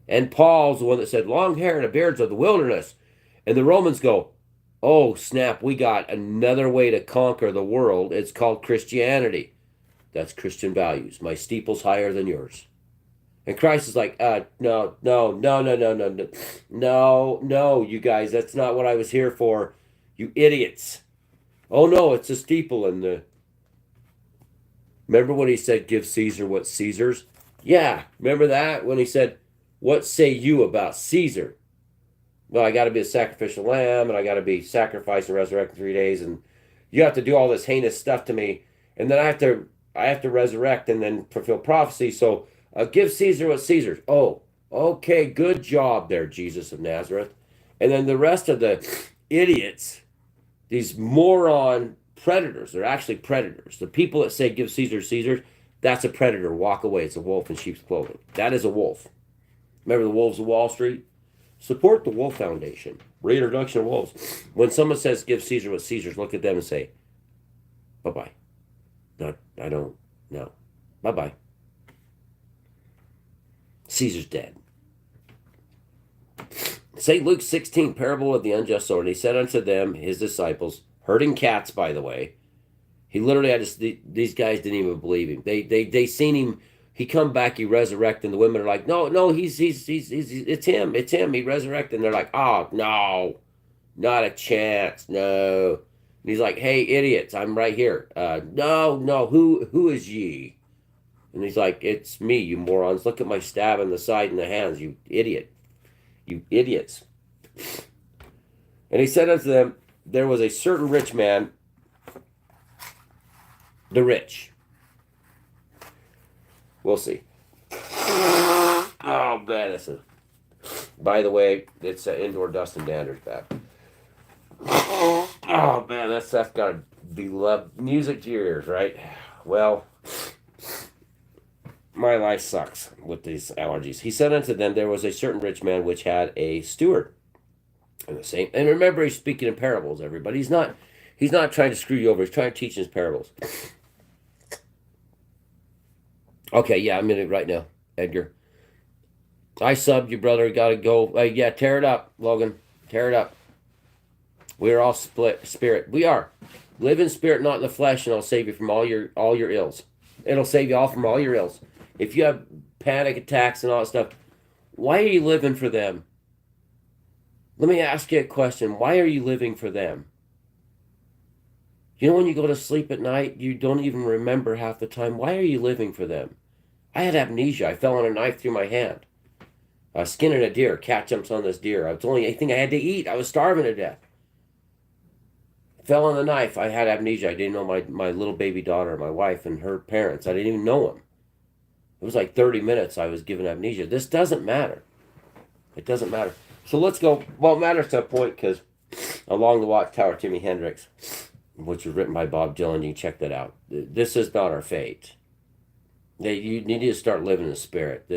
And Paul's the one that said, long hair and a beard's of the wilderness. And the Romans go, oh, snap, we got another way to conquer the world. It's called Christianity. That's Christian values. My steeple's higher than yours. And Christ is like, no, you guys, that's not what I was here for, you idiots. Oh, no, it's a steeple. And remember when he said, give Caesar what's Caesar's? Yeah, remember that? When he said, what say you about Caesar? Well, I got to be a sacrificial lamb, and I got to be sacrificed and resurrected in 3 days, and you have to do all this heinous stuff to me, and then I have to resurrect and then fulfill prophecy. So give Caesar what's Caesar's. Oh, okay, good job there, Jesus of Nazareth. And then the rest of the idiots, these moron predators, they're actually predators. The people that say give Caesar Caesar's, that's a predator. Walk away. It's a wolf in sheep's clothing. That is a wolf. Remember the Wolves of Wall Street? Support the Wolf Foundation. Reintroduction of wolves. When someone says give Caesar what's Caesar's, look at them and say, bye-bye. No, I don't. No. Bye-bye. Caesar's dead. St. Luke 16, parable of the unjust sword. And he said unto them, his disciples, herding cats, by the way. He literally had to, these guys didn't even believe him. They seen him. He come back, he resurrected, and the women are like, no, he's it's him, he resurrected. And they're like, oh, no, not a chance, no. And he's like, hey, idiots, I'm right here. No, who is ye? And he's like, it's me, you morons. Look at my stab in the side and the hands, you idiots. And he said unto them, there was a certain rich man, the rich. We'll see. Oh, man, by the way, it's indoor dust and danders back. Oh, man, that's got to be loved. Music to your ears, right? Well, my life sucks with these allergies. He said unto them, there was a certain rich man which had a steward. And the same. And remember, he's speaking in parables, everybody. He's not trying to screw you over. He's trying to teach his parables. Okay, yeah, I'm in it right now, Edgar. I subbed you, brother. Got to go. Yeah, tear it up, Logan. Tear it up. We are all split spirit. We are. Live in spirit, not in the flesh, and I'll save you from all your ills. It'll save you all from all your ills. If you have panic attacks and all that stuff, why are you living for them? Let me ask you a question. Why are you living for them? You know when you go to sleep at night, you don't even remember half the time. Why are you living for them? I had amnesia. I fell on a knife through my hand. I was skinning a deer. Cat jumps on this deer. It's the only thing I had to eat. I was starving to death. Fell on the knife. I had amnesia. I didn't know my little baby daughter, my wife, and her parents. I didn't even know them. It was like 30 minutes I was given amnesia. This doesn't matter. It doesn't matter. So let's go. Well, it matters to a point because Along the Watchtower, Jimi Hendrix, which was written by Bob Dylan. You can check that out. This is not our fate. You need to start living in the spirit.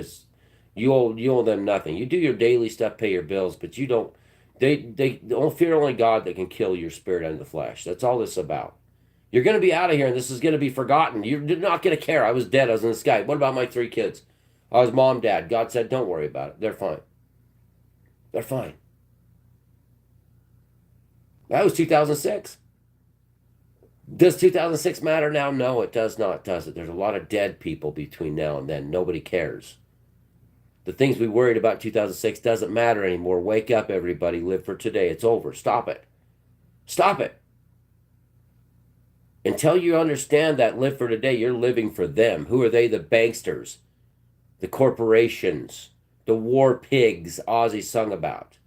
You owe them nothing. You do your daily stuff, pay your bills, but you don't. They don't fear only God that can kill your spirit and the flesh. That's all this is about. You're going to be out of here, and this is going to be forgotten. You're not going to care. I was dead. I was in the sky. What about my 3 kids? I was mom, dad. God said, don't worry about it. They're fine. They're fine. That was 2006. Does 2006 matter now? No, it does not, does it? There's a lot of dead people between now and then. Nobody cares. The things we worried about 2006 doesn't matter anymore. Wake up, everybody. Live for today. It's over. Stop it. Stop it. Until you understand that live for today, you're living for them. Who are they? The banksters, the corporations, the war pigs Ozzy sung about,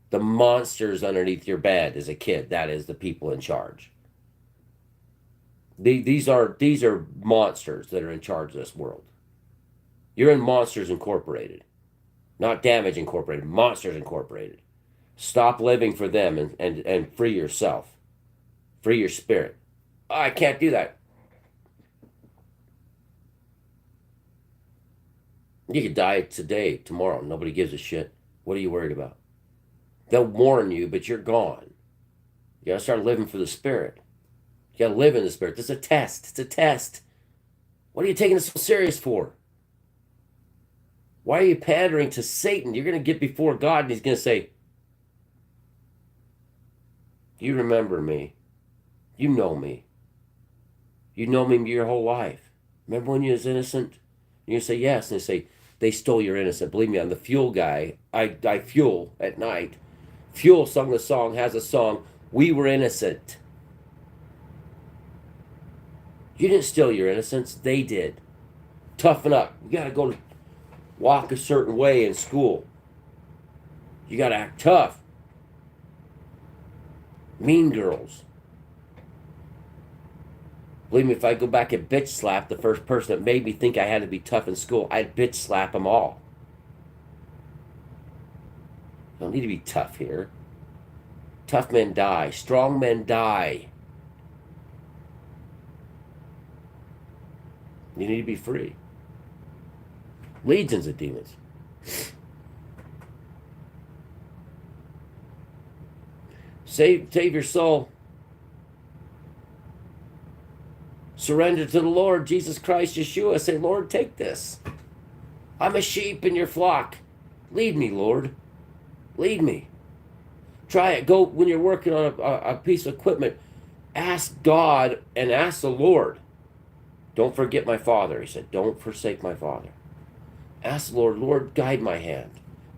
the monsters underneath your bed as a kid. That is the people in charge. These are monsters that are in charge of this world. You're in Monsters Incorporated, not Damage Incorporated, Monsters Incorporated. Stop living for them and free yourself. Free your spirit. Oh, I can't do that. You could die today, tomorrow. Nobody gives a shit. What are you worried about? They'll warn you, but you're gone. You gotta start living for the spirit. You gotta live in the spirit. This is a test. It's a test. What are you taking it so serious for? Why are you pandering to Satan? You're gonna get before God and he's gonna say, you remember me. You know me. You know me your whole life. Remember when you was innocent? And you say yes, and they say, they stole your innocence. Believe me, I'm the fuel guy. I fuel at night. Fuel sung the song, has a song, We Were Innocent. You didn't steal your innocence, they did. Toughen up. You gotta go to walk a certain way in school. You gotta act tough. Mean girls. Believe me, if I go back and bitch slap the first person that made me think I had to be tough in school, I'd bitch slap them all. I don't need to be tough here. Tough men die. Strong men die. You need to be free. Legions of demons. Save your soul. Surrender to the Lord, Jesus Christ, Yeshua. Say, Lord, take this. I'm a sheep in your flock. Lead me, Lord. Lead me. Try it. Go when you're working on a piece of equipment. Ask God and ask the Lord. Don't forget my Father. He said, don't forsake my Father. Ask the Lord, Lord, guide my hand.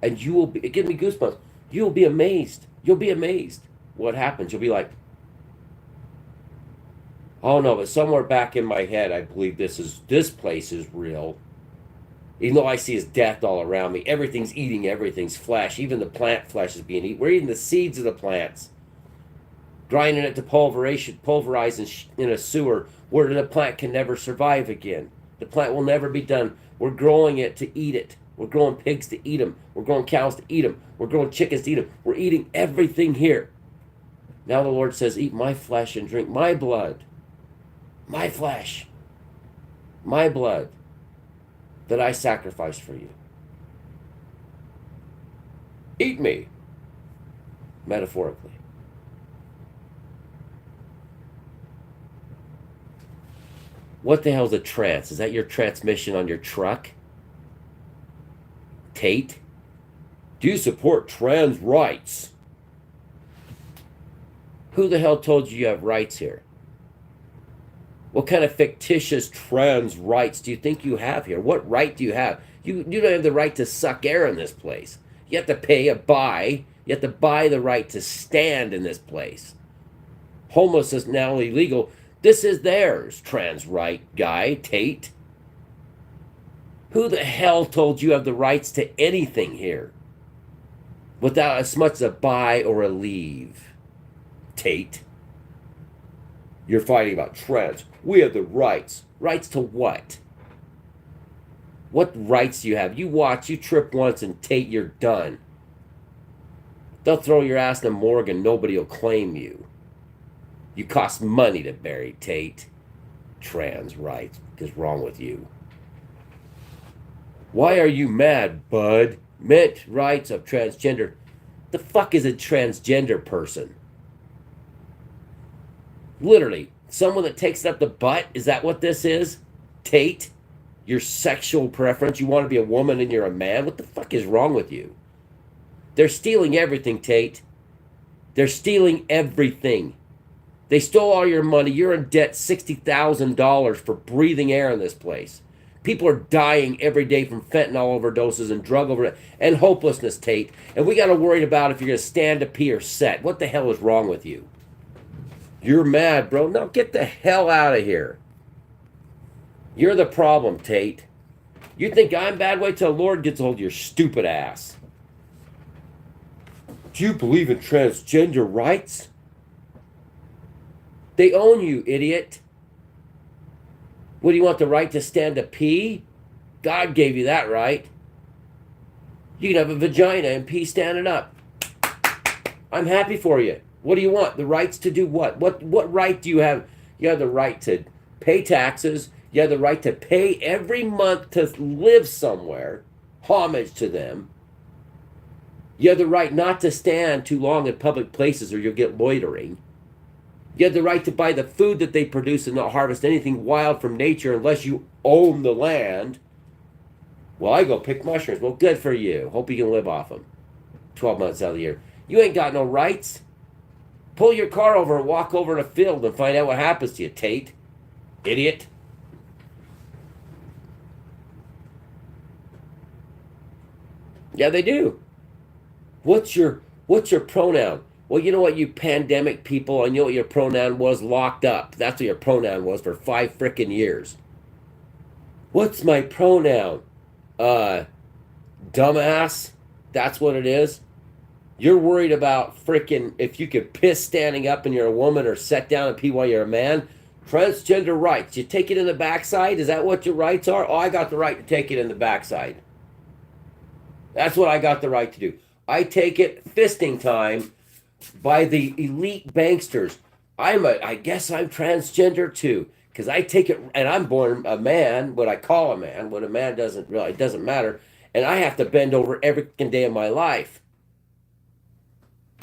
And you will be, give me goosebumps. You'll be amazed. You'll be amazed what happens. You'll be like, oh no, but somewhere back in my head, I believe this place is real. Even though I see his death all around me, everything's eating everything's flesh. Even the plant flesh is being eaten. We're eating the seeds of the plants. Grinding it to pulverize in a sewer where the plant can never survive again. The plant will never be done. We're growing it to eat it. We're growing pigs to eat them. We're growing cows to eat them. We're growing chickens to eat them. We're eating everything here. Now the Lord says, eat my flesh and drink my blood. My flesh. My blood that I sacrificed for you. Eat me. Metaphorically. What the hell's a trance? Is that your transmission on your truck? Tate? Do you support trans rights? Who the hell told you have rights here? What kind of fictitious trans rights do you think you have here? What right do you have? You don't have the right to suck air in this place. You have to pay a buy. You have to buy the right to stand in this place. Homeless is now illegal. This is theirs, trans right guy, Tate. Who the hell told you have the rights to anything here? Without as much as a buy or a leave, Tate. You're fighting about trans. We have the rights. Rights to what? What rights do you have? You watch, you trip once and Tate, you're done. They'll throw your ass in the morgue and nobody will claim you. You cost money to bury, Tate. Trans rights. What's wrong with you? Why are you mad, bud? Meant rights of transgender. The fuck is a transgender person? Literally, someone that takes up the butt? Is that what this is? Tate? Your sexual preference? You want to be a woman and you're a man? What the fuck is wrong with you? They're stealing everything, Tate. They're stealing everything. They stole all your money. You're in debt $60,000 for breathing air in this place. People are dying every day from fentanyl overdoses and drug overdoses and hopelessness, Tate. And we got to worry about if you're going to stand to pee or set. What the hell is wrong with you? You're mad, bro. Now get the hell out of here. You're the problem, Tate. You think I'm bad? Wait till the Lord gets a hold of your stupid ass. Do you believe in transgender rights? They own you, idiot. What, do you want the right to stand to pee? God gave you that right. You can have a vagina and pee standing up. I'm happy for you. What do you want? The rights to do what? What right do you have? You have the right to pay taxes. You have the right to pay every month to live somewhere, homage to them. You have the right not to stand too long in public places or you'll get loitering. You have the right to buy the food that they produce and not harvest anything wild from nature unless you own the land. Well, I go pick mushrooms. Well, good for you. Hope you can live off them 12 months out of the year. You ain't got no rights. Pull your car over and walk over in a field and find out what happens to you, Tate. Idiot. Yeah, they do. What's your pronoun? Well, you know what, you pandemic people, I know what your pronoun was, locked up. That's what your pronoun was for 5 frickin' years. What's my pronoun? Uh, Dumbass. That's what it is. You're worried about frickin' if you could piss standing up and you're a woman or sit down and pee while you're a man. Transgender rights. You take it in the backside? Is that what your rights are? Oh, I got the right to take it in the backside. That's what I got the right to do. I take it fisting time by the elite banksters. I guess I'm transgender too, because I take it, and I'm born a man, what I call a man, what a man doesn't really, it doesn't matter, and I have to bend over every day of my life.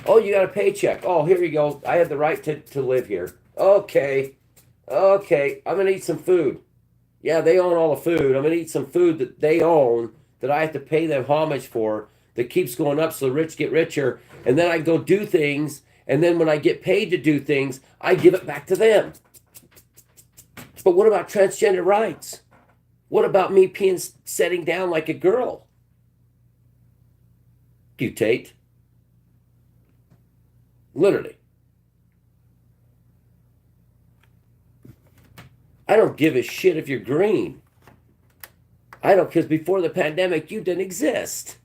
Oh, you got a paycheck. Oh, here you go. I have the right to live here. Okay, okay, I'm gonna eat some food. Yeah, they own all the food. I'm gonna eat some food that they own that I have to pay them homage for that keeps going up so the rich get richer. And then I go do things. And then when I get paid to do things, I give it back to them. But what about transgender rights? What about me being setting down like a girl? You, Tate. Literally. I don't give a shit if you're green. I don't, because before the pandemic, you didn't exist.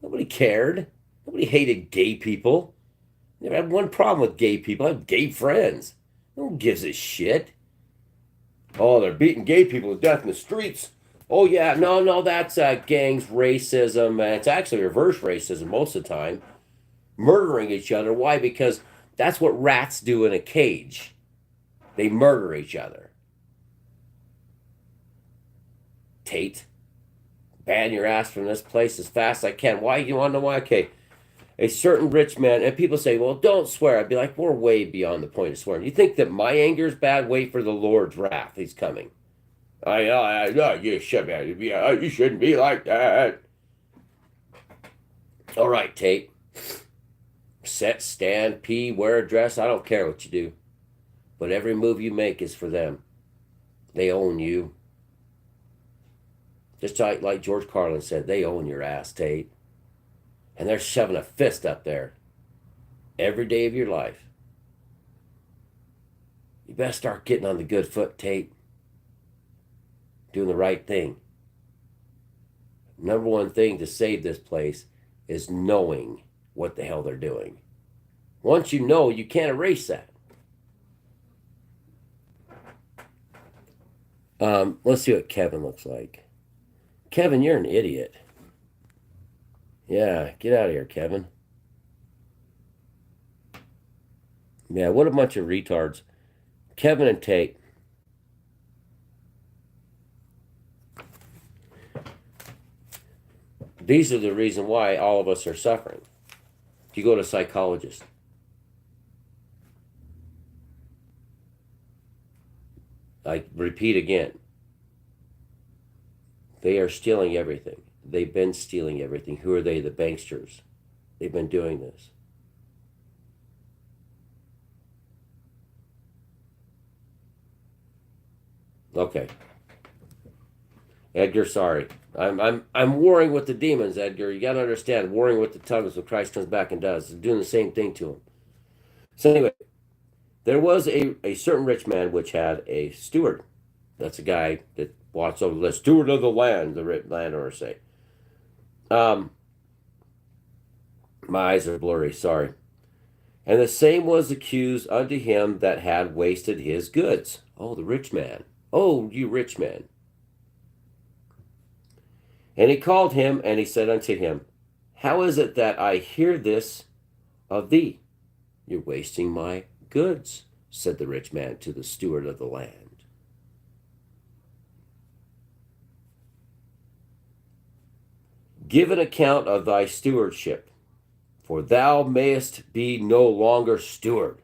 Nobody cared. Nobody hated gay people. Never had one problem with gay people. I have gay friends. No one gives a shit. Oh, they're beating gay people to death in the streets. Oh, yeah. No, that's gangs, racism. It's actually reverse racism most of the time. Murdering each other. Why? Because that's what rats do in a cage. They murder each other. Tate. Ban your ass from this place as fast as I can. Why? You want to know why? Okay. A certain rich man, and people say, well, don't swear. I'd be like, we're way beyond the point of swearing. You think that my anger is bad? Wait for the Lord's wrath. He's coming. You shouldn't be like that. All right, Tate. Sit, stand, pee, wear a dress. I don't care what you do. But every move you make is for them. They own you. Just like George Carlin said, they own your ass, Tate. And they're shoving a fist up there every day of your life. You better start getting on the good foot, Tate. Doing the right thing. Number one thing to save this place is knowing what the hell they're doing. Once you know, you can't erase that. Let's see what Kevin looks like. Kevin, you're an idiot. Yeah, get out of here, Kevin. Yeah, what a bunch of retards. Kevin and Tate. These are the reason why all of us are suffering. If you go to a psychologist. I repeat again. They are stealing everything. They've been stealing everything. Who are they? The banksters. They've been doing this. Okay. Edgar, sorry. I'm warring with the demons, Edgar. You gotta understand, warring with the tongues when Christ comes back and does. It's doing the same thing to him. So anyway, there was a certain rich man which had a steward. That's a guy that watched over the steward of the land, the landowner say. My eyes are blurry, sorry. And the same was accused unto him that had wasted his goods. Oh, the rich man. Oh, you rich man. And he called him, and he said unto him, how is it that I hear this of thee? You're wasting my goods, said the rich man to the steward of the land. Give an account of thy stewardship, for thou mayest be no longer steward.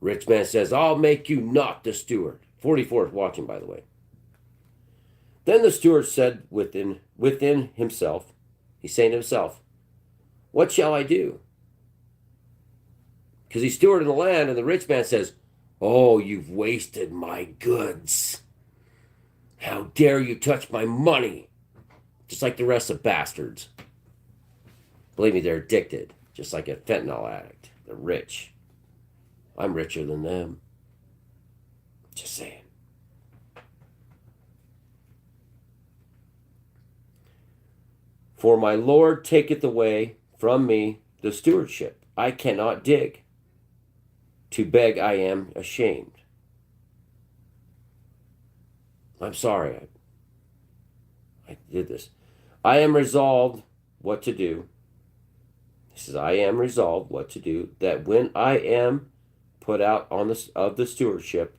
Rich man says, I'll make you not the steward. 44 is watching, by the way. Then the steward said within himself, he's saying to himself, what shall I do? Because he's steward in the land, and the rich man says, oh, you've wasted my goods. How dare you touch my money? Just like the rest of bastards. Believe me, they're addicted, just like a fentanyl addict. They're rich. I'm richer than them. Just saying. For my Lord taketh away from me the stewardship. I cannot dig. To beg I am ashamed. I'm sorry. I did this. I am resolved what to do. He says, I am resolved what to do, that when I am put out on of the stewardship,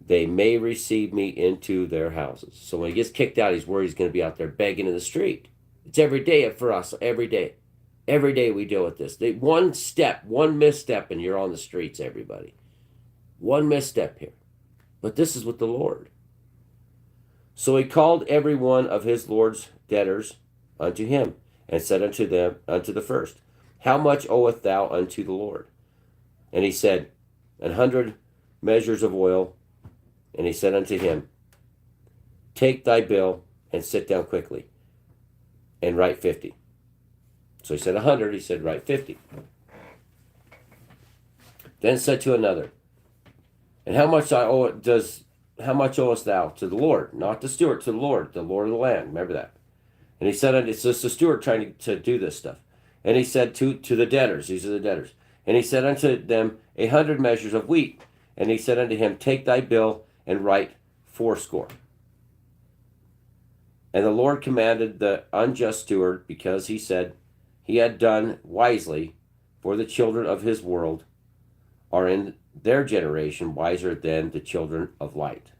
they may receive me into their houses. So when he gets kicked out, he's worried he's going to be out there begging in the street. It's every day for us, every day. Every day we deal with this. One step, one misstep, and you're on the streets, everybody. One misstep here. But this is with the Lord. So he called every one of his Lord's debtors unto him, and said unto the first, how much owest thou unto the Lord? And he said, 100 measures of oil. And he said unto him, take thy bill, and sit down quickly, and write 50. So he said 100, he said, write 50. Then said to another, and how much owest thou to the Lord? Not the steward, to the Lord of the land. Remember that. And he said, it's just the steward trying to do this stuff. And he said to the debtors, these are the debtors. And he said unto them 100 measures of wheat. And he said unto him, take thy bill and write 80. And the Lord commanded the unjust steward, because he said he had done wisely, for the children of his world are in their generation wiser than the children of light.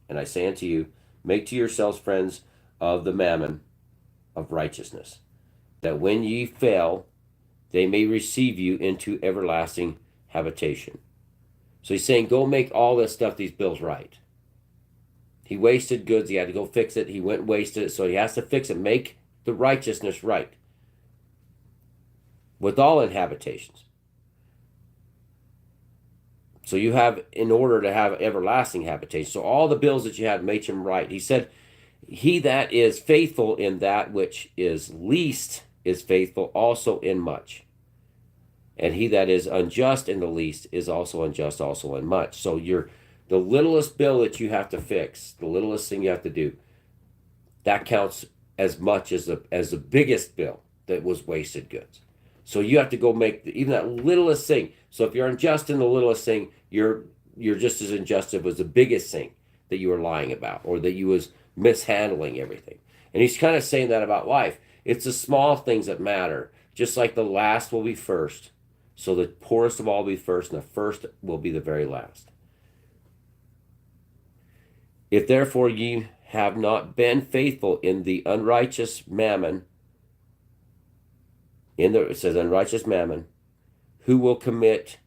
And I say unto you, make to yourselves friends of the mammon of righteousness, that when ye fail, they may receive you into everlasting habitation. So he's saying, go make all this stuff, these bills, right. He wasted goods. He had to go fix it. He went and wasted it. So he has to fix it. Make the righteousness right with all inhabitations. So you have, in order to have everlasting habitation. So all the bills that you had, make them right. He said, he that is faithful in that which is least is faithful also in much. And he that is unjust in the least is also unjust also in much. So the littlest bill that you have to fix, the littlest thing you have to do, that counts as much as the biggest bill that was wasted goods. So you have to go make even that littlest thing. So if you're unjust in the littlest thing, you're just as unjust as the biggest thing that you were lying about, or that you was mishandling everything. And he's kind of saying that about life. It's the small things that matter. Just like the last will be first, so the poorest of all will be first, and the first will be the very last. If therefore ye have not been faithful in the unrighteous mammon, it says unrighteous mammon, who will commit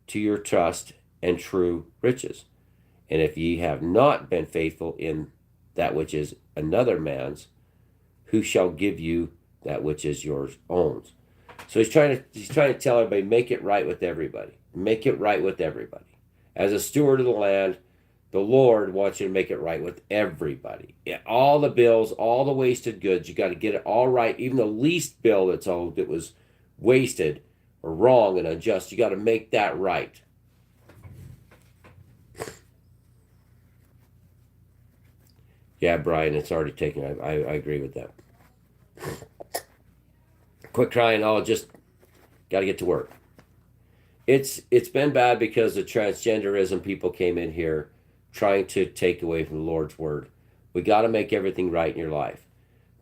to your trust and true riches? And if ye have not been faithful in that which is another man's, who shall give you that which is yours own? So he's trying to tell everybody, make it right with everybody. Make it right with everybody. As a steward of the land, the Lord wants you to make it right with everybody. All the bills, all the wasted goods, you got to get it all right. Even the least bill that's owed that was wasted or wrong and unjust, you got to make that right. Yeah, Brian, it's already taken. I agree with that. Quit crying. Oh, just got to get to work. It's been bad because the transgenderism people came in here trying to take away from the Lord's word. We got to make everything right in your life.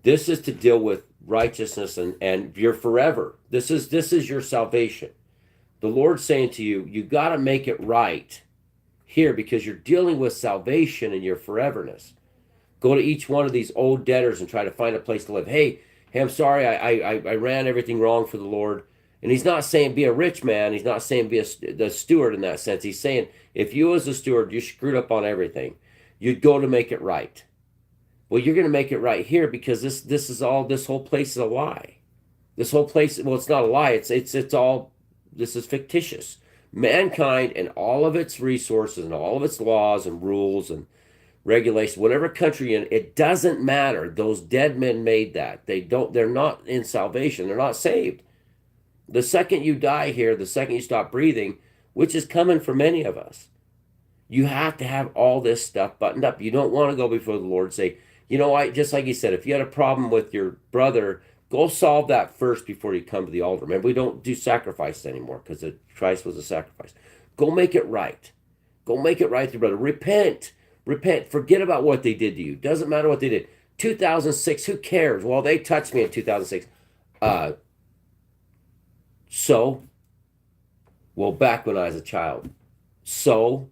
This is to deal with righteousness and your forever. This is your salvation. The Lord's saying to you, you got to make it right here because you're dealing with salvation and your foreverness. Go to each one of these old debtors and try to find a place to live. Hey, I'm sorry, I ran everything wrong for the Lord. And he's not saying be a rich man. He's not saying be the steward in that sense. He's saying if you as a steward, you screwed up on everything, you'd go to make it right. Well, you're going to make it right here because this whole place is a lie. This whole place, well, it's not a lie. It's all, this is fictitious. Mankind and all of its resources and all of its laws and rules and regulations, whatever country in, it doesn't matter. Those dead men made that. They're not in salvation. They're not saved. The second you die here, the second you stop breathing, which is coming for many of us, you have to have all this stuff buttoned up. You don't want to go before the Lord and say, you know, just like you said, if you had a problem with your brother, go solve that first before you come to the altar. Remember, we don't do sacrifice anymore because Christ was a sacrifice. Go make it right. Go make it right with your brother. Repent. Repent. Forget about what they did to you. Doesn't matter what they did. 2006, who cares? Well, they touched me in 2006. So, well, back when I was a child. So,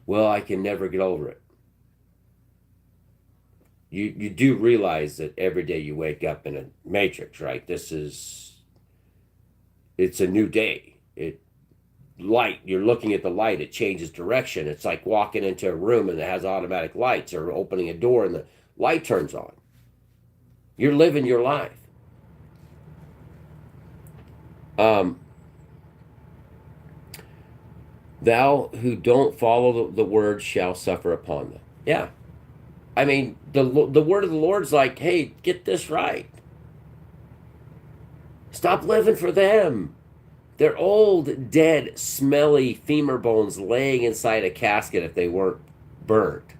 well, I can never get over it. You do realize that every day you wake up in a matrix, right? It's a new day. Light, you're looking at the light, it changes direction. It's like walking into a room and it has automatic lights, or opening a door and the light turns on. You're living your life. Thou who don't follow the word shall suffer upon them. Yeah. I mean, the word of the Lord's like, hey, get this right. Stop living for them. They're old, dead, smelly femur bones laying inside a casket if they weren't burnt.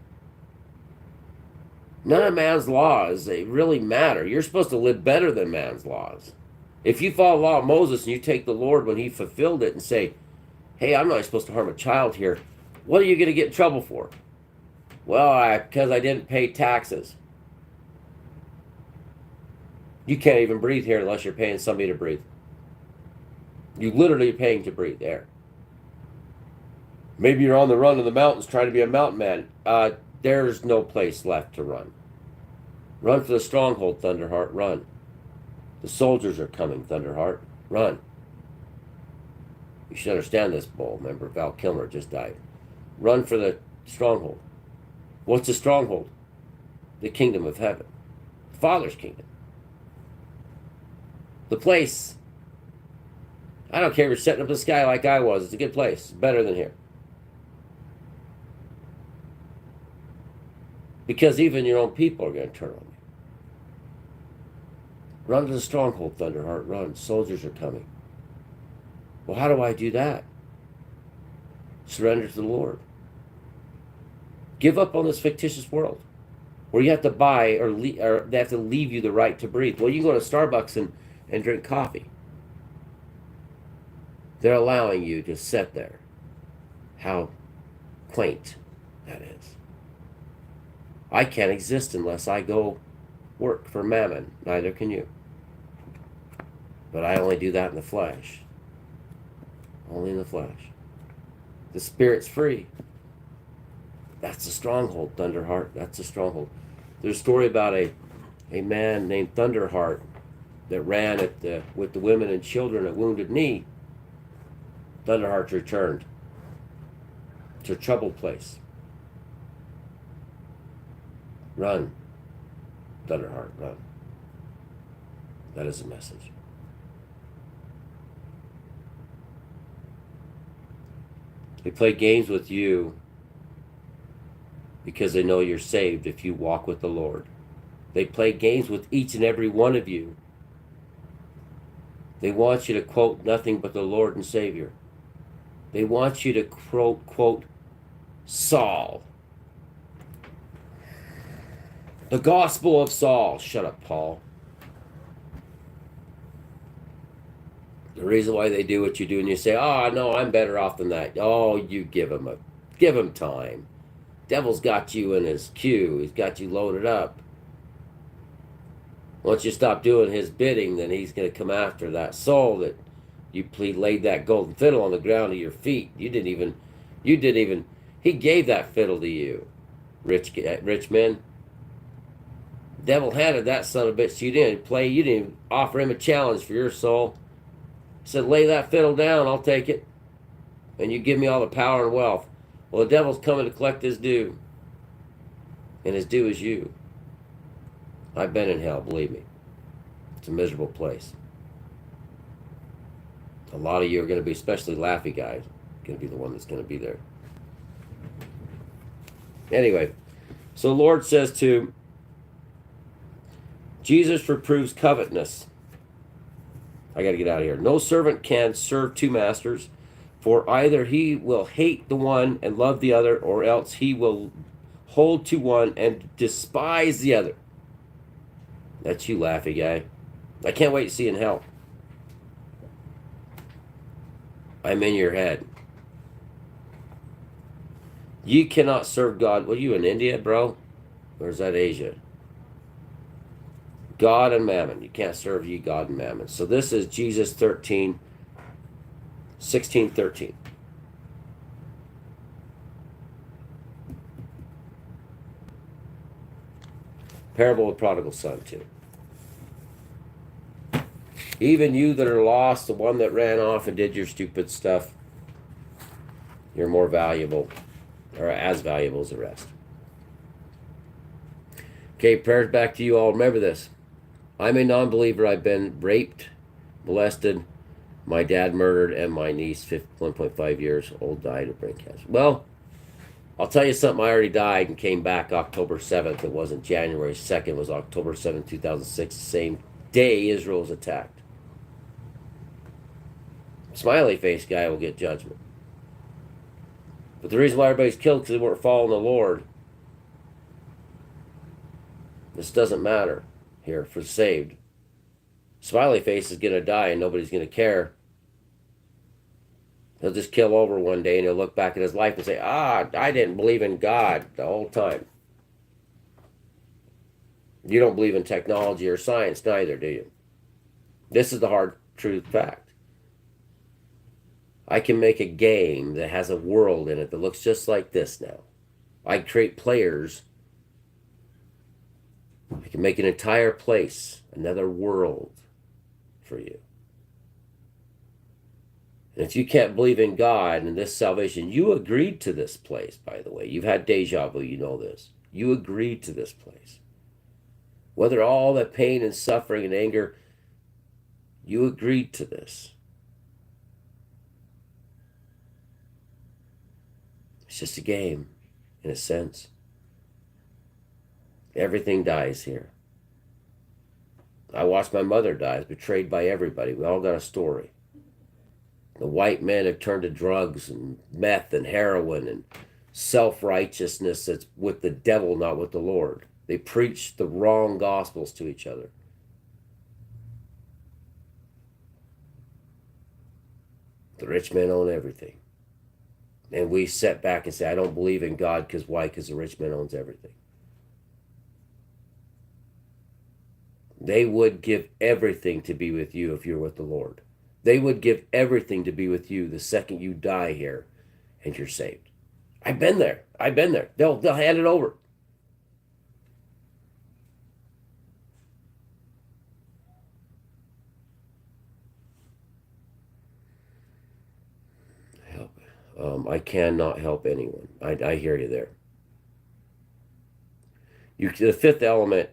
None of man's laws, they really matter. You're supposed to live better than man's laws. If you follow the law of Moses and you take the Lord when he fulfilled it and say, hey, I'm not supposed to harm a child here, what are you going to get in trouble for? Well, because I didn't pay taxes. You can't even breathe here unless you're paying somebody to breathe. You literally are paying to breathe air. Maybe you're on the run in the mountains trying to be a mountain man. There's no place left to run. Run for the stronghold, Thunderheart, run. The soldiers are coming, Thunderheart, run. You should understand this, Bull. Remember, Val Kilmer just died. Run for the stronghold. What's the stronghold? The kingdom of heaven. The Father's kingdom. The place. I don't care if you're setting up the sky like I was. It's a good place. It's better than here. Because even your own people are going to turn on you. Run to the stronghold, Thunderheart, run. Soldiers are coming. Well, how do I do that? Surrender to the Lord. Give up on this fictitious world where you have to buy or they have to leave you the right to breathe. Well, you can go to Starbucks and drink coffee. They're allowing you to sit there. How quaint that is. I can't exist unless I go work for mammon. Neither can you. But I only do that in the flesh. Only in the flesh. The spirit's free. That's a stronghold, Thunderheart. That's a stronghold. There's a story about a man named Thunderheart that ran with the women and children at Wounded Knee. Thunderheart's returned. It's a troubled place. Run, Thunderheart, run. That is a message. They play games with you because they know you're saved if you walk with the Lord. They play games with each and every one of you. They want you to quote nothing but the Lord and Savior. They want you to quote Saul. The Gospel of Saul. Shut up, Paul. The reason why they do what you do and you say, oh, no, I'm better off than that. Oh, you give him time. Devil's got you in his queue. He's got you loaded up. Once you stop doing his bidding, then he's going to come after that soul that you laid that golden fiddle on the ground at your feet. He gave that fiddle to you. rich men. The devil handed that son of a bitch. You didn't play. You didn't even offer him a challenge for your soul. He said, lay that fiddle down. I'll take it. And you give me all the power and wealth. Well, the devil's coming to collect his due. And his due is you. I've been in hell, believe me. It's a miserable place. A lot of you are going to be, especially laughy guys, going to be the one that's going to be there. Anyway, so the Lord says to Jesus reproves covetousness. I got to get out of here. No servant can serve two masters, for either he will hate the one and love the other, or else he will hold to one and despise the other. That's you, laughy guy. I can't wait to see you in hell. I'm in your head. You cannot serve God. Well, you in India, bro? Or is that Asia? God and mammon. You can't serve ye God and mammon. So this is Jesus 16:13. Parable of prodigal son too. Even you that are lost, the one that ran off and did your stupid stuff, you're more valuable, or as valuable as the rest. Okay, prayers back to you all. Remember this. I'm a non-believer. I've been raped, molested, my dad murdered, and my niece, 1.5 years old, died of brain cancer. Well, I'll tell you something. I already died and came back October 7th. It wasn't January 2nd. It was October 7th, 2006, the same day Israel was attacked. Smiley face guy will get judgment. But the reason why everybody's killed is because they weren't following the Lord. This doesn't matter here for saved. Smiley face is going to die and nobody's going to care. He'll just kill over one day and he'll look back at his life and say, I didn't believe in God the whole time. You don't believe in technology or science neither, do you? This is the hard truth fact. I can make a game that has a world in it that looks just like this now. I create players. I can make an entire place, another world for you. And if you can't believe in God and this salvation, you agreed to this place, by the way. You've had deja vu, you know this. You agreed to this place. Whether all the pain and suffering and anger, you agreed to this. It's just a game, in a sense. Everything dies here. I watched my mother die. I was betrayed by everybody. We all got a story. The white men have turned to drugs and meth and heroin and self-righteousness that's with the devil, not with the Lord. They preach the wrong gospels to each other. The rich men own everything. And we sit back and say, I don't believe in God because why? Because the rich man owns everything. They would give everything to be with you if you're with the Lord. They would give everything to be with you the second you die here and you're saved. I've been there. I've been there. They'll hand it over. I cannot help anyone. I hear you there. The fifth element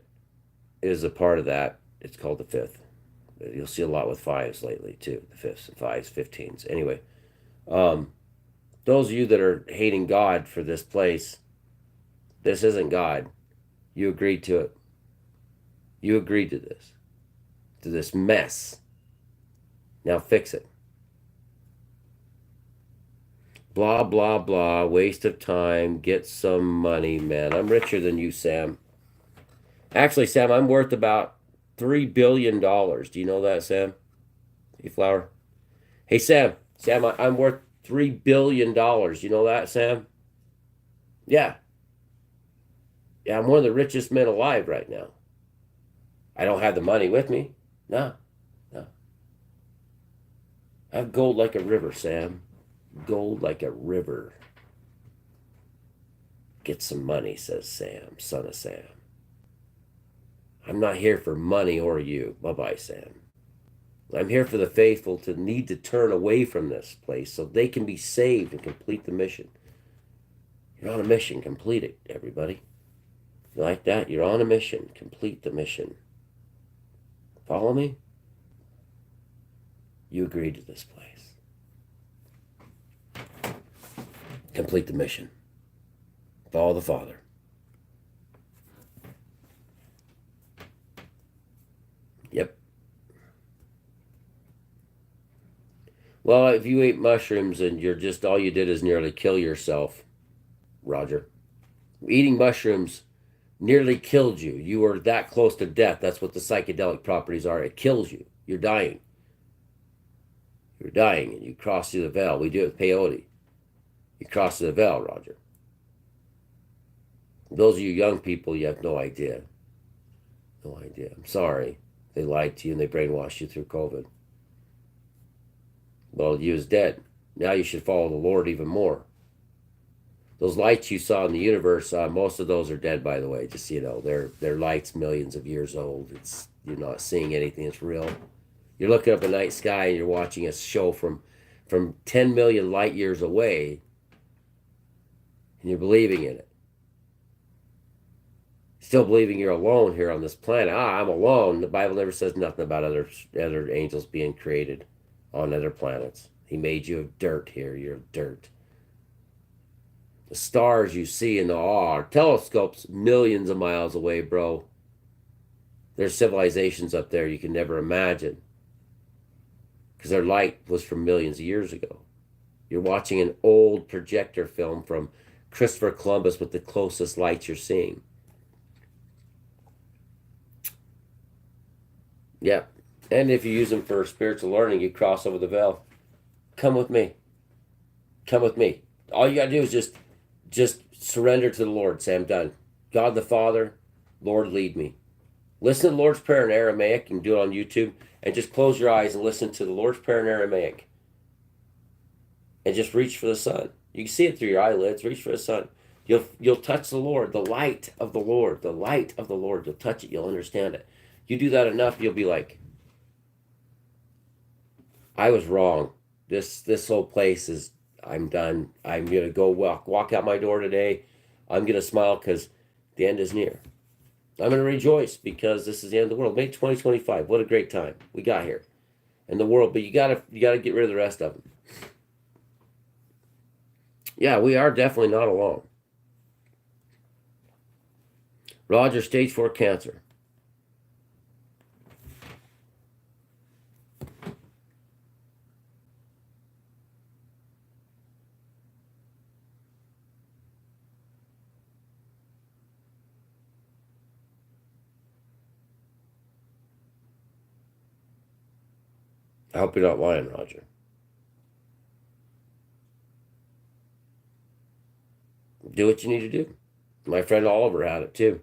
is a part of that. It's called the fifth. You'll see a lot with fives lately too. The fifths and fives, 15s. Anyway, those of you that are hating God for this place, this isn't God. You agreed to it. You agreed to this mess. Now fix it. Blah, blah, blah, waste of time, get some money, man. I'm richer than you, Sam. Actually, Sam, I'm worth about $3 billion. Do you know that, Sam? Hey, Flower. Hey, Sam. Sam, I'm worth $3 billion. You know that, Sam? Yeah. Yeah, I'm one of the richest men alive right now. I don't have the money with me. No. I have gold like a river, Sam. Gold like a river. Get some money, says Sam, son of Sam. I'm not here for money or you. Bye-bye, Sam. I'm here for the faithful to need to turn away from this place so they can be saved and complete the mission. You're on a mission. Complete it, everybody. You like that? You're on a mission. Complete the mission. Follow me? You agreed to this place. Complete the mission. Follow the Father. Yep. Well, if you ate mushrooms and you're just all you did is nearly kill yourself, Roger. Eating mushrooms nearly killed you. You were that close to death. That's what the psychedelic properties are. It kills you. You're dying. You're dying and you cross through the veil. We do it with peyote. You cross through the veil, Roger. Those of you young people, you have no idea. No idea. I'm sorry. They lied to you and they brainwashed you through COVID. Well, you was dead. Now you should follow the Lord even more. Those lights you saw in the universe, most of those are dead, by the way. Just so you know, they're lights millions of years old. You're not seeing anything that's real. You're looking up a night sky and you're watching a show from 10 million light years away, and you're believing in it. Still believing you're alone here on this planet. I'm alone. The Bible never says nothing about other angels being created on other planets. He made you of dirt here. You're dirt. The stars you see in the awe are telescopes millions of miles away, bro. There's civilizations up there you can never imagine because their light was from millions of years ago. You're watching an old projector film from Christopher Columbus with the closest lights you're seeing. Yeah. And if you use them for spiritual learning, you cross over the veil. Come with me. Come with me. All you got to do is just surrender to the Lord. Say, I'm done. God the Father, Lord, lead me. Listen to the Lord's Prayer in Aramaic. You can do it on YouTube. And just close your eyes and listen to the Lord's Prayer in Aramaic. And just reach for the sun. You can see it through your eyelids. Reach for the sun. You'll touch the Lord, the light of the Lord, the light of the Lord. You'll touch it. You'll understand it. You do that enough, you'll be like, I was wrong. This whole place is, I'm done. I'm going to go walk out my door today. I'm going to smile because the end is near. I'm going to rejoice because this is the end of the world. May 2025. What a great time we got here in the world. But you gotta get rid of the rest of them. Yeah, we are definitely not alone. Roger, stage 4 cancer. I hope you're not lying, Roger. Do what you need to do. My friend Oliver had it too.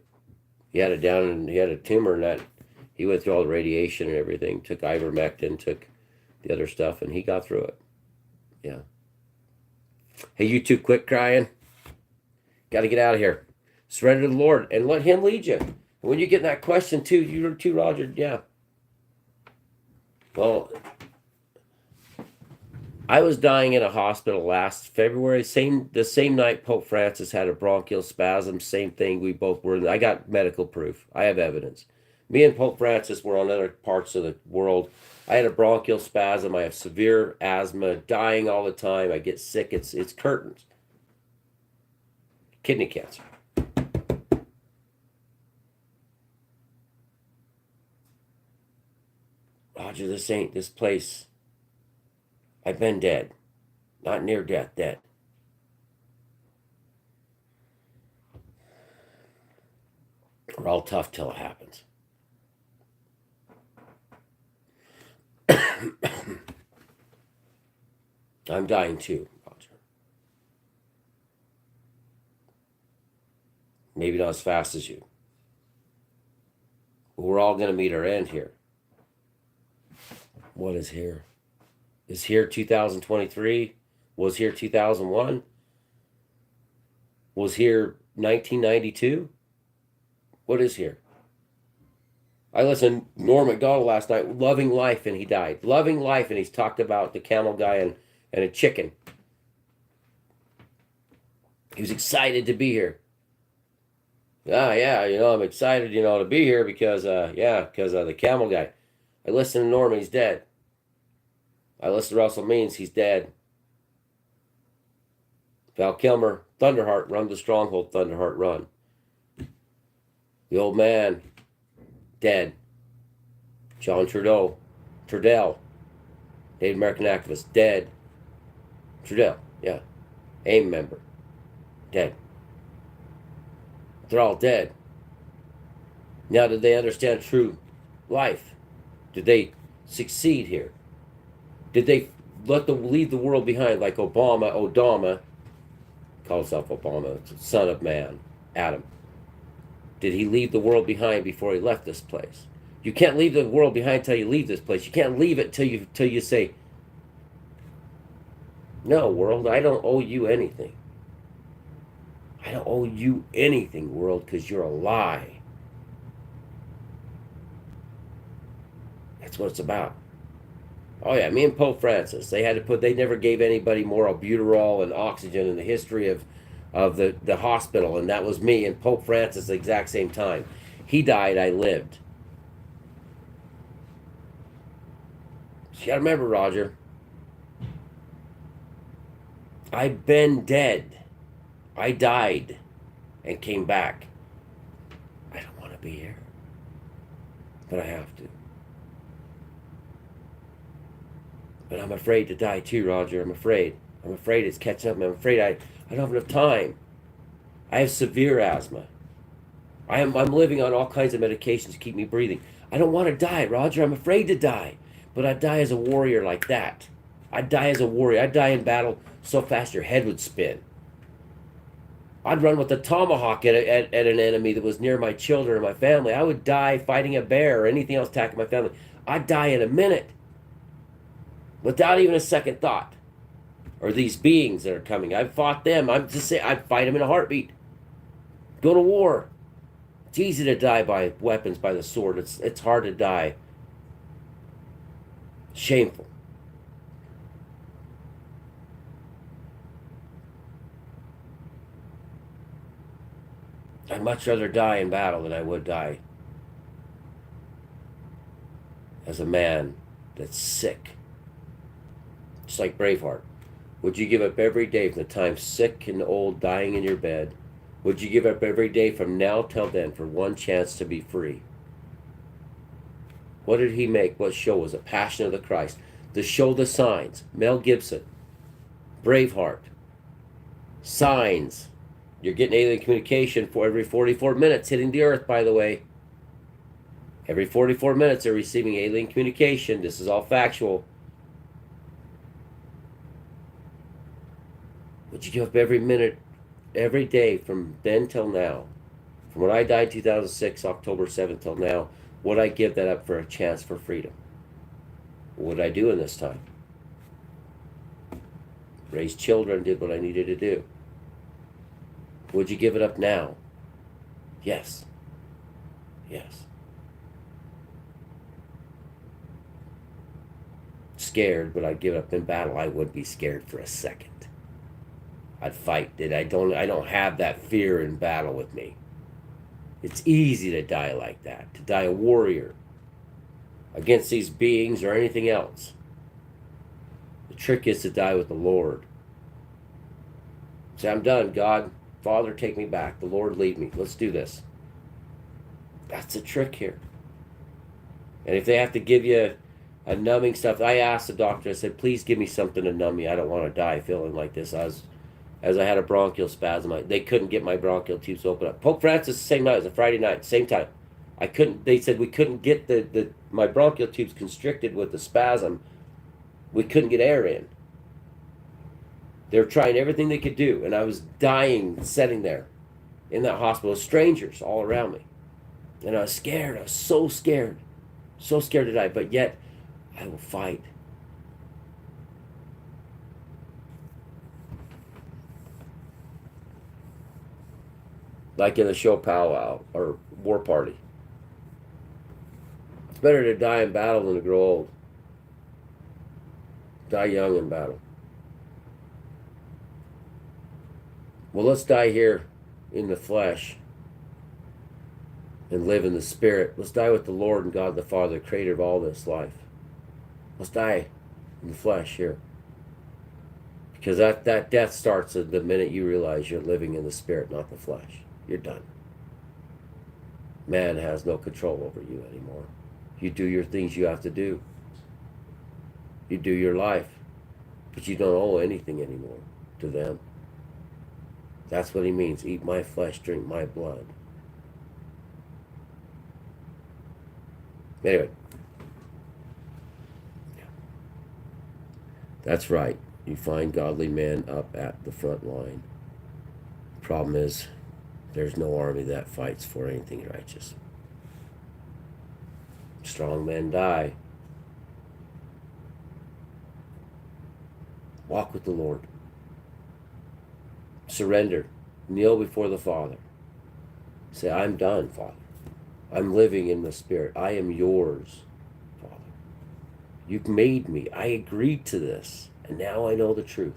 He had it down and he had a tumor and that he went through all the radiation and everything, took ivermectin, took the other stuff, and he got through it. Yeah. Hey, you two, quit crying. Got to get out of here. Surrender to the Lord and let him lead you. And when you get that question too, you too, Roger, yeah. Well, I was dying in a hospital last February, the same night Pope Francis had a bronchial spasm, same thing, we both were. I got medical proof. I have evidence. Me and Pope Francis were on other parts of the world. I had a bronchial spasm. I have severe asthma, dying all the time. I get sick. It's curtains. Kidney cancer. Roger, this place. I've been dead. Not near death, dead. We're all tough till it happens. I'm dying too, Roger. Maybe not as fast as you. But we're all going to meet our end here. What is here? Is here 2023? Was here 2001? Was here 1992? What is here? I listened to Norm Macdonald last night, loving life, and he died. Loving life, and he's talked about the camel guy and a chicken. He was excited to be here. Ah, yeah, I'm excited, to be here because, because of the camel guy. I listened to Norm, he's dead. I listened to Russell Means, he's dead. Val Kilmer, Thunderheart, run the stronghold, Thunderheart, run. The old man, dead. John Trudell, Native American activist, dead. Trudell, yeah. AIM member, dead. They're all dead. Now, did they understand true life? Did they succeed here? Did they leave the world behind like Odama, called himself Obama, son of man, Adam? Did he leave the world behind before he left this place? You can't leave the world behind until you leave this place. You can't leave it till you say, no, world, I don't owe you anything. I don't owe you anything, world, because you're a lie. That's what it's about. Oh yeah, me and Pope Francis, they never gave anybody more albuterol and oxygen in the history of the hospital, and that was me and Pope Francis at the exact same time. He died, I lived. You gotta remember, Roger, I've been dead. I died and came back. I don't want to be here, but I have to. But I'm afraid to die too, Roger. I'm afraid. I'm afraid it's catching up. I'm afraid I don't have enough time. I have severe asthma. I'm living on all kinds of medications to keep me breathing. I don't want to die, Roger. I'm afraid to die. But I'd die as a warrior like that. I'd die as a warrior. I'd die in battle so fast your head would spin. I'd run with a tomahawk at an enemy that was near my children or my family. I would die fighting a bear or anything else attacking my family. I'd die in a minute without even a second thought. Or these beings that are coming. I've fought them. I'm just saying, I'd fight them in a heartbeat. Go to war. It's easy to die by weapons, by the sword. It's hard to die. Shameful. I'd much rather die in battle than I would die as a man that's sick. Just like Braveheart. Would you give up every day from the time sick and old, dying in your bed? Would you give up every day from now till then for one chance to be free? What did he make? What show was it? Passion of the Christ. The show the signs. Mel Gibson. Braveheart. Signs. You're getting alien communication for every 44 minutes hitting the earth, by the way. Every 44 minutes they're receiving alien communication. This is all factual. Would you give up every minute, every day from then till now? From when I died in 2006, October 7th till now, would I give that up for a chance for freedom? What would I do in this time? Raised children, did what I needed to do. Would you give it up now? Yes. Yes. Scared, but I'd give it up in battle. I wouldn't be scared for a second. I'd fight. I don't have that fear in battle with me. It's easy to die like that, to die a warrior against these beings or anything else. The trick is to die with the Lord. Say, I'm done, God. Father, take me back. The Lord, lead me. Let's do this. That's the trick here. And if they have to give you a numbing stuff, I asked the doctor, I said, please give me something to numb me. I don't want to die feeling like this. As I had a bronchial spasm, they couldn't get my bronchial tubes open up. Pope Francis, the same night, it was a Friday night, same time. They said we couldn't get my bronchial tubes constricted with the spasm. We couldn't get air in. They were trying everything they could do, and I was dying, sitting there in that hospital, strangers all around me. And I was scared. I was so scared to die, but yet I will fight. like in the show Powwow or War Party. It's better to die in battle than to grow old. Die young in battle. Well, let's die here in the flesh and live in the spirit. Let's die with the Lord and God the Father, the creator of all this life. Let's die in the flesh here. Because that death starts the minute you realize you're living in the spirit, not the flesh. You're done. Man has no control over you anymore. You do your things you have to do. You do your life. But you don't owe anything anymore to them. That's what he means. Eat my flesh, drink my blood. Anyway. That's right. You find godly men up at the front line. Problem is, there's no army that fights for anything righteous. Strong men die. Walk with the Lord. Surrender. Kneel before the Father. Say, I'm done, Father. I'm living in the Spirit. I am yours, Father. You've made me. I agreed to this. And now I know the truth.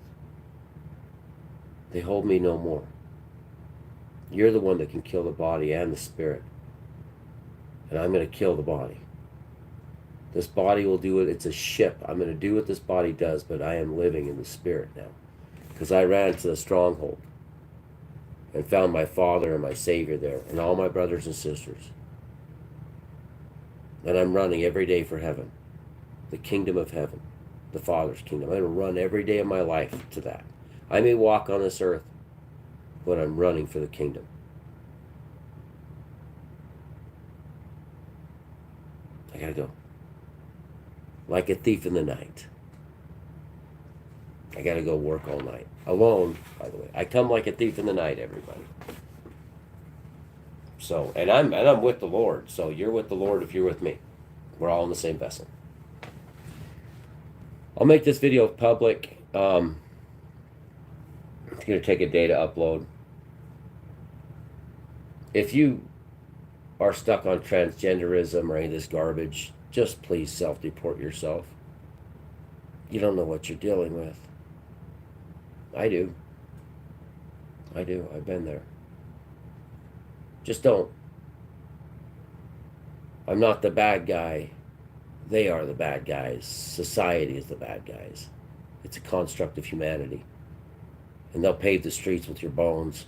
They hold me no more. You're the one that can kill the body and the spirit. And I'm going to kill the body. This body will do it. It's a ship. I'm going to do what this body does, but I am living in the spirit now. Because I ran to the stronghold and found my Father and my Savior there and all my brothers and sisters. And I'm running every day for heaven, the kingdom of heaven, the Father's kingdom. I'm going to run every day of my life to that. I may walk on this earth, but I'm running for the kingdom. I got to go. Like a thief in the night. I got to go work all night. Alone, by the way. I come like a thief in the night, everybody. So, and I'm with the Lord. So you're with the Lord if you're with me. We're all in the same vessel. I'll make this video public. It's going to take a day to upload. If you are stuck on transgenderism or any of this garbage, just please self-deport yourself. You don't know what you're dealing with. I do. I've been there. Just don't. I'm not the bad guy. They are the bad guys. Society is the bad guys. It's a construct of humanity. And they'll pave the streets with your bones.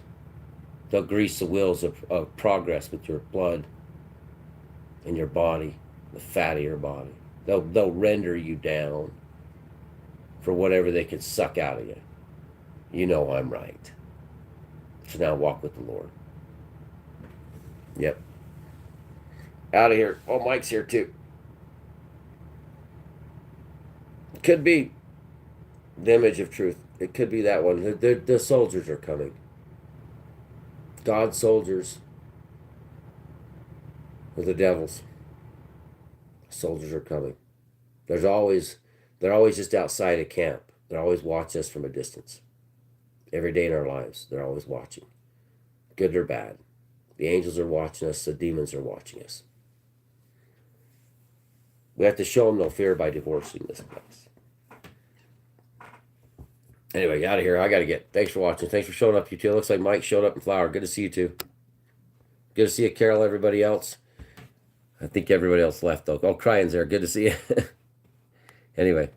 They'll grease the wheels of progress with your blood and your body, the fat of your body. They'll render you down for whatever they can suck out of you. You know I'm right. So now walk with the Lord. Yep. Out of here. Oh, Mike's here too. It could be the image of truth. It could be that one. The soldiers are coming. God's soldiers or the devil's. Soldiers are coming. They're always just outside a camp. They're always watching us from a distance. Every day in our lives, they're always watching. Good or bad. The angels are watching us. The demons are watching us. We have to show them no fear by divorcing this place. Anyway, out of here. I got to get. Thanks for watching. Thanks for showing up, you two. Looks like Mike showed up in Flower. Good to see you two. Good to see you, Carol, everybody else. I think everybody else left, though. Oh, Crying's there. Good to see you. Anyway.